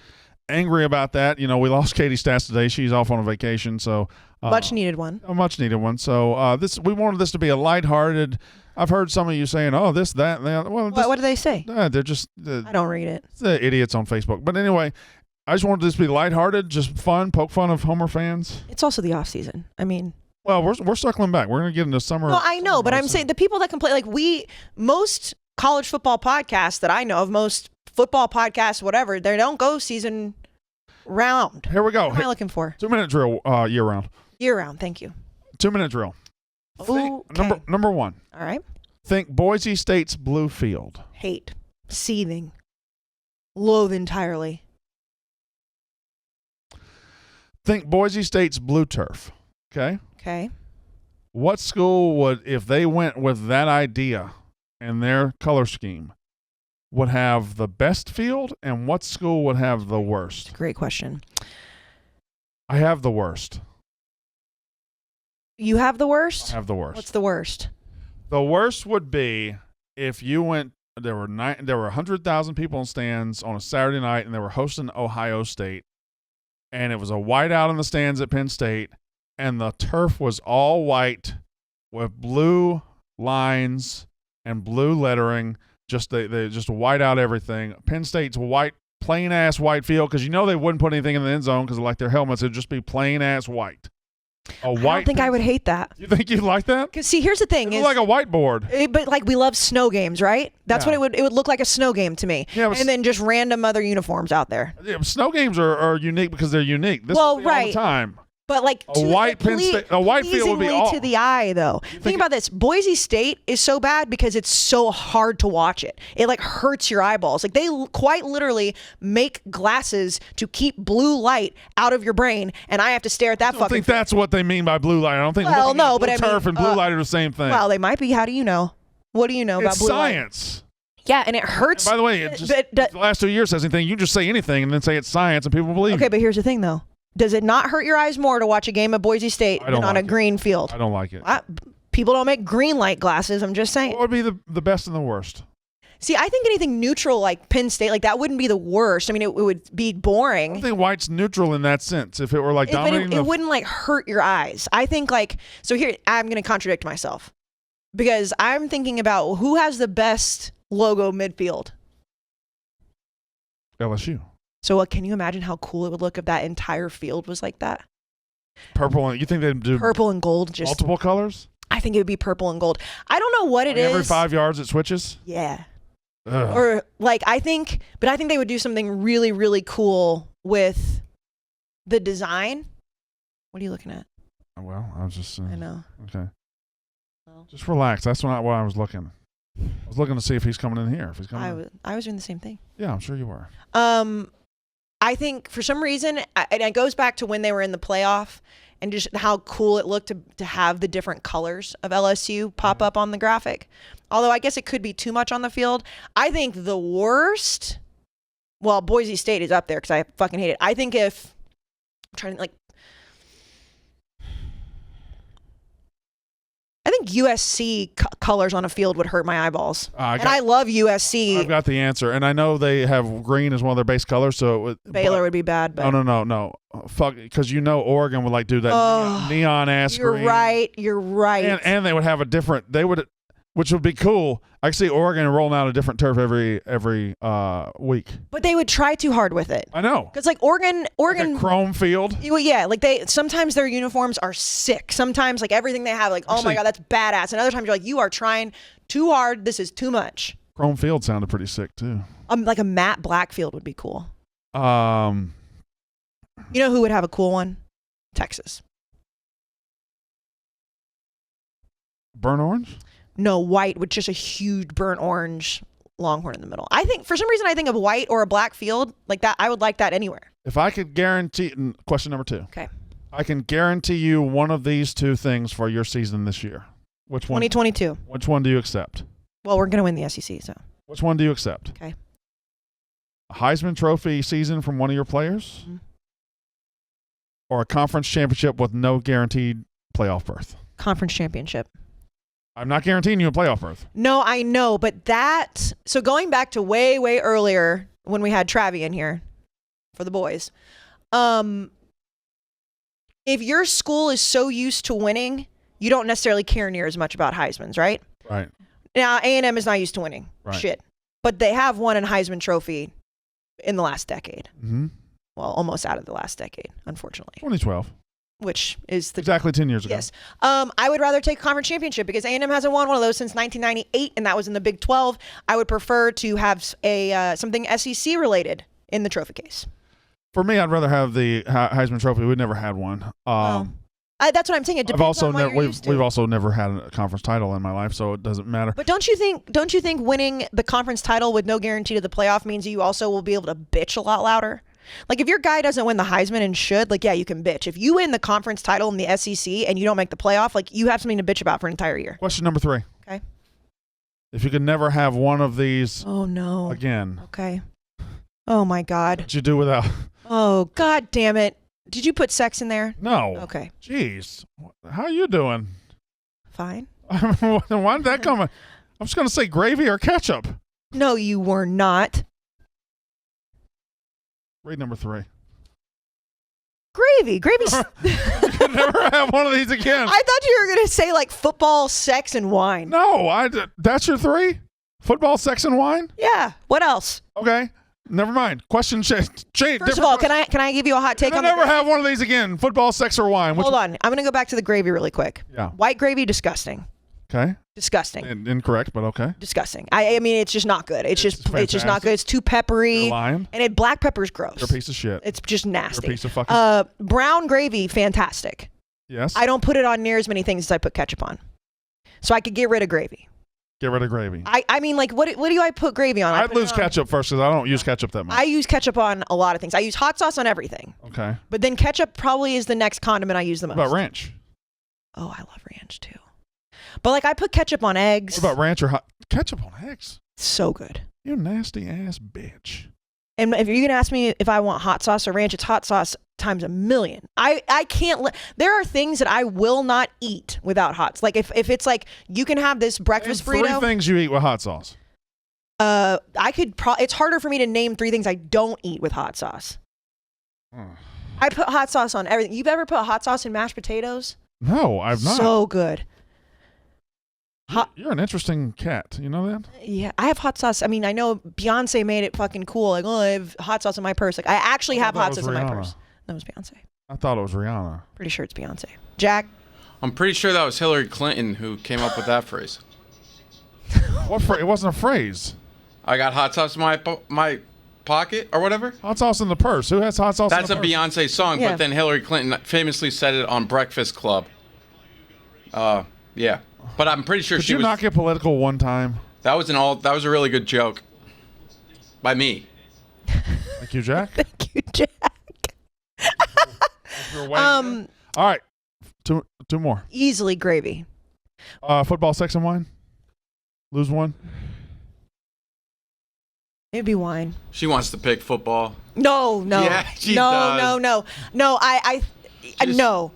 angry about that, we lost Katie Stats today. She's off on a vacation, so much needed one. A much needed one. So we wanted this to be a lighthearted. I've heard some of you saying, "Oh, this, that, that." Well, what do they say? They're just. I don't read it. The idiots on Facebook. But anyway, I just wanted this to be lighthearted, just fun, poke fun of Homer fans. It's also the off season. I mean. Well, we're circling back. We're gonna get into summer. No, I know, but I'm saying the people that complain, like most college football podcasts that I know of, most football podcasts, whatever, they don't go season round. Here we go. What am I looking for? 2-minute drill, year round. Year round. Thank you. 2-minute drill. Okay. Number one. All right. Think Boise State's blue field. Hate. Seething. Loathe entirely. Think Boise State's blue turf. Okay? Okay. What school would, if they went with that idea and their color scheme, would have the best field, and what school would have the worst? Great question. I have the worst. You have the worst? I have the worst. What's the worst? The worst would be if you went, there were 100,000 people in stands on a Saturday night, and they were hosting Ohio State, and it was a whiteout in the stands at Penn State, and the turf was all white with blue lines and blue lettering. Just they just white out everything. Penn State's white, plain ass white field, because they wouldn't put anything in the end zone because like their helmets, it'd just be plain ass white. A white. I don't think I would hate that. You think you'd like that? Because see, here's the thing: It's is like a whiteboard. but like we love snow games, right? That's Yeah. what it would look like, a snow game to me. Yeah, but and then just random other uniforms out there. Yeah, snow games are unique because they're unique. This Well, would be all the right. time. But like A white Penn State- a white field would be pleasingly all- to the eye, though. Think about this: Boise State is so bad because it's so hard to watch it. It like hurts your eyeballs. Like they quite literally make glasses to keep blue light out of your brain, and I have to stare at that I don't fucking. think that's what they mean by blue light. I don't think Well, looking no, at but blue I mean, turf and blue light are the same thing. Well, they might be. How do you know? What do you know about It's blue light? science. Yeah, and it hurts. By the way, it just, But- the last 2 years says anything. You just say anything and then say it's science, and people believe. Okay, but here's the thing, though. Does it not hurt your eyes more to watch a game of Boise State I than don't on like a it. green field? I don't like it. People don't make green light glasses. I'm just saying. What would be the best and the worst? See, I think anything neutral like Penn State, like that wouldn't be the worst. I mean, it would be I boring. don't think white's neutral in that sense. If it were like But dominating, it wouldn't like hurt your eyes. I think like, so here, I'm going to contradict myself because I'm thinking about who has the best logo midfield. LSU. So can you imagine how cool it would look if that entire field was like that? Purple. And you think they'd do Purple and gold, just multiple colors? I think it would be purple and gold. I don't know what it is. Every 5 yards it switches? Yeah. Ugh. Or like I think they would do something really, really cool with the design. What are you looking at? Well, I was just I know. Okay. Well. Just relax. That's not why I was looking. I was looking to see if he's coming in here. If he's coming in. I was doing the same thing. Yeah, I'm sure you were. I think for some reason, and it goes back to when they were in the playoff and just how cool it looked to have the different colors of LSU pop up on the graphic. Although I guess it could be too much on the field. I think the worst, well, Boise State is up there because I fucking hate it. I think if, I'm trying to like, I think USC colors on a field would hurt my eyeballs. I love USC. I've got the answer, and I know they have green as one of their base colors, so it would, Baylor would be bad. But no. Fuck, because Oregon would like do that neon ass green. You're right. And they would have a different. They would, which would be cool. I could see Oregon rolling out a different turf every week. But they would try too hard with it. I know. Because like Oregon, Like a chrome field. Well, yeah, like sometimes their uniforms are sick. Sometimes like everything they have, like, oh my God, that's badass. And other times you're like, you are trying too hard. This is too much. Chrome field sounded pretty sick too. Like a matte black field would be cool. You know who would have a cool one? Texas. Burnt orange? No, white with just a huge burnt orange longhorn in the middle. I think for some reason I think of white or a black field like that. I would like that anywhere. If I could guarantee, question number 2. Okay. I can guarantee you one of these two things for your season this year. Which one? 2022. Which one do you accept? Well, we're going to win the SEC, so. Which one do you accept? Okay. A Heisman Trophy season from one of your players? Mm-hmm. Or a conference championship with no guaranteed playoff berth? Conference championship. I'm not guaranteeing you a playoff berth. No, I know, but so going back to way, way earlier when we had Travi in here for the boys, if your school is so used to winning, you don't necessarily care near as much about Heisman's, right? Right. Now, A&M is not used to winning. Right. Shit. But they have won a Heisman Trophy in the last decade. Mm-hmm. Well, almost out of the last decade, unfortunately. 2012. Which is exactly 10 years ago. Yes. I would rather take a conference championship because A&M hasn't won one of those since 1998, and that was in the Big 12. I would prefer to have something SEC related in the trophy case. For me, I'd rather have the Heisman Trophy. We've never had one. That's what I'm saying. It depends on what you're used to. We've also never had a conference title in my life, so it doesn't matter. But don't you think winning the conference title with no guarantee to the playoff means you also will be able to bitch a lot louder? Like if your guy doesn't win the Heisman and should, like, yeah, you can bitch. If you win the conference title in the SEC and you don't make the playoff, like you have something to bitch about for an entire year. Question number 3. Okay. If you could never have one of these again. Okay. Oh my God. What you do without? Oh, God damn it. Did you put sex in there? No. Okay. Jeez. How are you doing? Fine. Why did that come? I'm just going to say gravy or ketchup. No, you were not. Read number 3. Gravy. Gravy's. You could never have one of these again. I thought you were going to say like football, sex, and wine. No, that's your 3? Football, sex, and wine? Yeah. What else? Okay. Never mind. Question change. First of all, can I give you a hot take I'll on never the have one of these again. Football, sex, or wine. Hold on. I'm going to go back to the gravy really quick. Yeah. White gravy, disgusting. Okay. Disgusting. Incorrect, but okay. Disgusting. I mean, it's just not good. It's just not fantastic. good. It's too peppery. You're lying. And black pepper's gross. You're a piece of shit. It's just nasty. You're a piece of fucking brown gravy, fantastic. Yes. I don't put it on near as many things as I put ketchup on. So I could get rid of gravy. Get rid of gravy. I mean, like, what do I put gravy on? I'd lose ketchup first because I don't use ketchup that much. I use ketchup on a lot of things. I use hot sauce on everything. Okay. But then ketchup probably is the next condiment I use the most. What about ranch? Oh, I love ranch too. But like I put ketchup on eggs. What about ranch or ketchup on eggs? So good. You nasty ass bitch. And if you're going to ask me if I want hot sauce or ranch, it's hot sauce times a million. I can't there are things that I will not eat without hot. Like if it's like you can have this breakfast Name burrito. 3 things you eat with hot sauce. I could it's harder for me to name 3 things I don't eat with hot sauce. I put hot sauce on everything. You've ever put hot sauce in mashed potatoes? No, I've not. So good. You're an interesting cat. You know that? Yeah, I have hot sauce. I mean, I know Beyonce made it fucking cool. Like, oh, I have hot sauce in my purse. Like, I actually have hot sauce in my purse. That was Beyonce. I thought it was Rihanna. Pretty sure it's Beyonce. Jack? I'm pretty sure that was Hillary Clinton who came up with that phrase. What phrase? It wasn't a phrase. I got hot sauce in my pocket or whatever. Hot sauce in the purse. Who has hot sauce That's in a the purse? Beyonce song, Yeah. but then Hillary Clinton famously said it on Breakfast Club. Yeah. But I'm pretty sure Did she you was. not get political one time? That was a really good joke. By me. Thank you, Jack. Thank you, Jack. All right. Two more. Easily gravy. Football, sex, and wine. Lose one. It'd be wine. She wants to pick football. No. Yeah, she no, does. no. I no.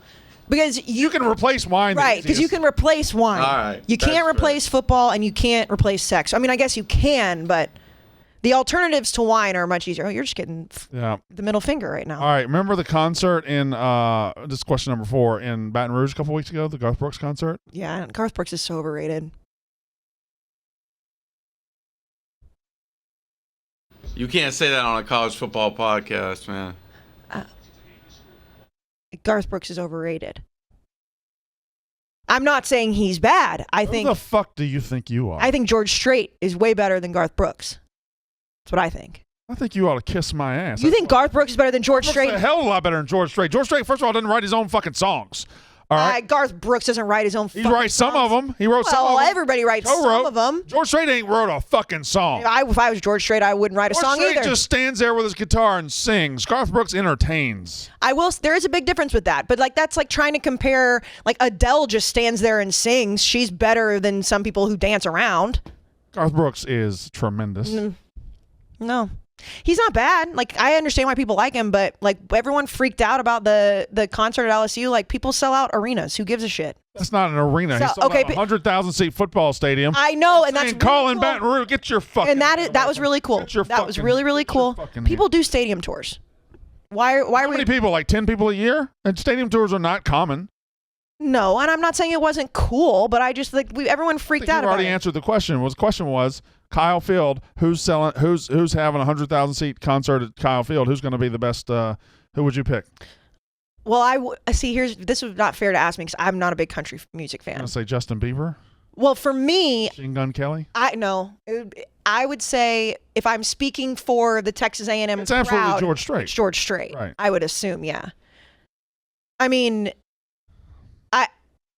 Because You can replace wine. the right, because you easiest. can replace wine. All right, You that's can't replace football and you can't replace sex. I mean, I guess you can, but the alternatives to wine are much easier. Oh, you're just getting Yeah. the middle finger right now. All right. Remember the concert in this is question number 4 in Baton Rouge a couple weeks ago, the Garth Brooks concert? Yeah, Garth Brooks is so overrated. You can't say that on a college football podcast, man. Garth Brooks is overrated. I'm not saying he's bad. Who the fuck do you think you are? I think George Strait is way better than Garth Brooks. That's what I think. I think you ought to kiss my ass. You think Garth Brooks is better than George Brooks is Strait? a hell of a lot better than George Strait. George Strait, first of all, didn't write his own fucking songs. All right. Garth Brooks doesn't write his own He fucking writes some of songs. them. He wrote some of Well, them. everybody writes some of them. George Strait ain't wrote a fucking song. If I was George Strait, I wouldn't write a George song Strait either. just stands there with his guitar and sings. Garth Brooks entertains. There is a big difference with that, but like that's like trying to compare. Like Adele just stands there and sings. She's better than some people who dance around. Garth Brooks is tremendous. No, he's not bad. Like I understand why people like him, but like everyone freaked out about the concert at LSU. Like people sell out arenas. Who gives a shit? That's not an arena. So- He's sold okay, out a 100,000 seat football stadium. I know, and that's Saying, Colin really cool. Baton Rouge, get your fucking. And that was really cool. Get your That was fucking- really get your cool. fucking People hand. do stadium tours. Why How are many we? people? Like 10 people a year? And stadium tours are not common. No, and I'm not saying it wasn't cool, but I just like everyone I freaked think out you've about already it. answered the question. The question was Kyle Field. Who's having a 100,000 seat concert at Kyle Field? Who's going to be the best? Who would you pick? Well, see. This is not fair to ask me because I'm not a big country music I'm fan. going to say Justin Bieber, Well, for me, Machine Gun Kelly. I would say if I'm speaking for the Texas A&M It's absolutely crowd, George Strait. it's George Strait. Right. I would assume, yeah. I mean,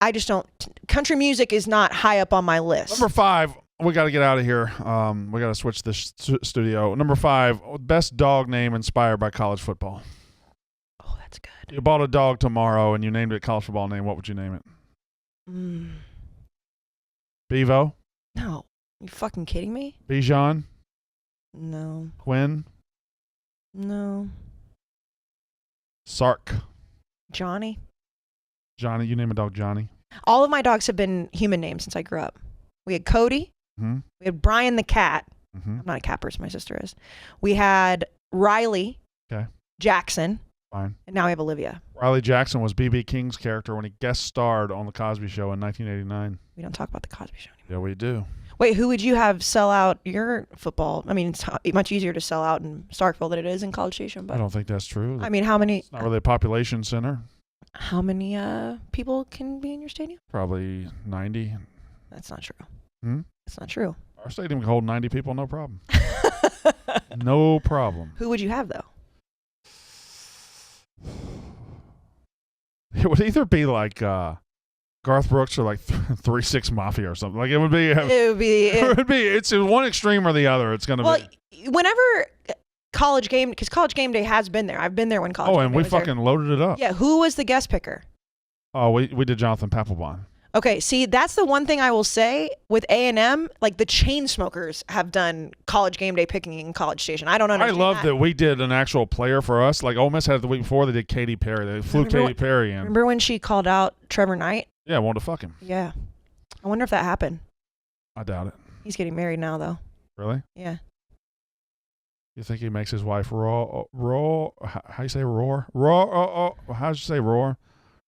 I just don't. Country music is not high up on my list. Number 5. We got to get out of here. We got to switch this studio. Number 5. Best dog name inspired by college football. Oh, that's good. You bought a dog tomorrow and you named it a college football name. What would you name it? Bevo? No, you fucking kidding me? Bijan? No, Quinn? no. Sark? Johnny. Johnny? You name a dog Johnny? All of my dogs have been human names since I grew up. We had Cody. Mm-hmm. We had Brian the cat. Mm-hmm. I'm not a cat person. My sister is. We had Riley. Okay. Jackson. Fine. And now we have Olivia. Riley Jackson was B.B. King's character when he guest starred on The Cosby Show in 1989. We don't talk about the Cosby Show anymore. Yeah, we do. Wait, who would you have sell out your football? I mean, it's much easier to sell out in Starkville than it is in College Station. But I don't think that's true. I mean, how many? It's not really a population center. How many people can be in your stadium? Probably 90. That's not true. Hmm? That's not true. Our stadium can hold 90 people, no problem. No problem. Who would you have though? It would either be like Garth Brooks or like 3-6 Mafia or something. Like it would be. It would be. It would be. It's one extreme or the other. It's gonna be. Whenever College Game Day has been there. I've been there when College. Oh, Game and Day we was there. fucking loaded it up. Yeah. Who was the guest picker? Oh, we did Jonathan Papelbon. Okay, see, that's the one thing I will say with A&M, like the chain smokers have done College Game Day picking in College Station. I don't understand. I love that we did an actual player for us. Like Ole Miss had it the week before. They did Katy Perry. They flew Katy Perry in. Remember when she called out Trevor Knight? Yeah, wanted to fuck him. Yeah. I wonder if that happened. I doubt it. He's getting married now, though. Really? Yeah. You think he makes his wife roar? How you say roar? Roar? How'd you say roar?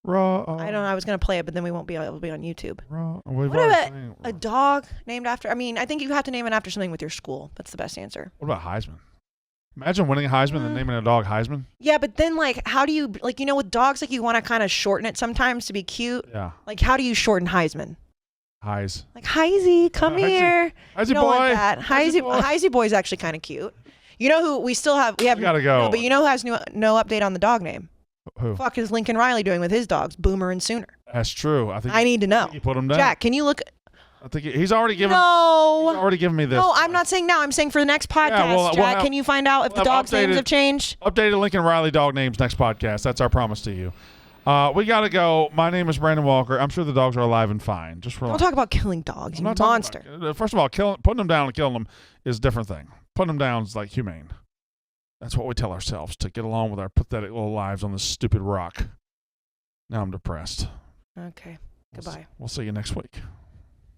Roar. I don't know. I was going to play it, but then we won't be able to be on YouTube. Roar. What about a dog named after? I mean, I think you have to name it after something with your school. That's the best answer. What about Heisman? Imagine winning a Heisman and naming a dog Heisman. Yeah, but then, like, how do you, like, you know, with dogs, like, you want to kind of shorten it sometimes to be cute. Yeah. Like, how do you shorten Heisman? Heis. Like, Heisey, come here. Heisey you know, boy. like that. Heisey boy is actually kind of cute. You know who we still have? We gotta go. No, but you know who has no update on the dog name? Who? Fuck is Lincoln Riley doing with his dogs, Boomer and Sooner? That's true. I need to know. He put him down. Jack, can you look? I think he's already given. No. He's already given me this. No, I'm not saying now. I'm saying for the next podcast, Jack. Can you find out if the dogs' names have changed? Updated Lincoln Riley dog names next podcast. That's our promise to you. We got to go. My name is Brandon Walker. I'm sure the dogs are alive and fine. Just relax. Don't talk about killing dogs, you monster. First of all, putting them down and killing them is a different thing. Putting them down is like humane. That's what we tell ourselves to get along with our pathetic little lives on this stupid rock. Now I'm depressed. Okay. Goodbye. We'll see you next week.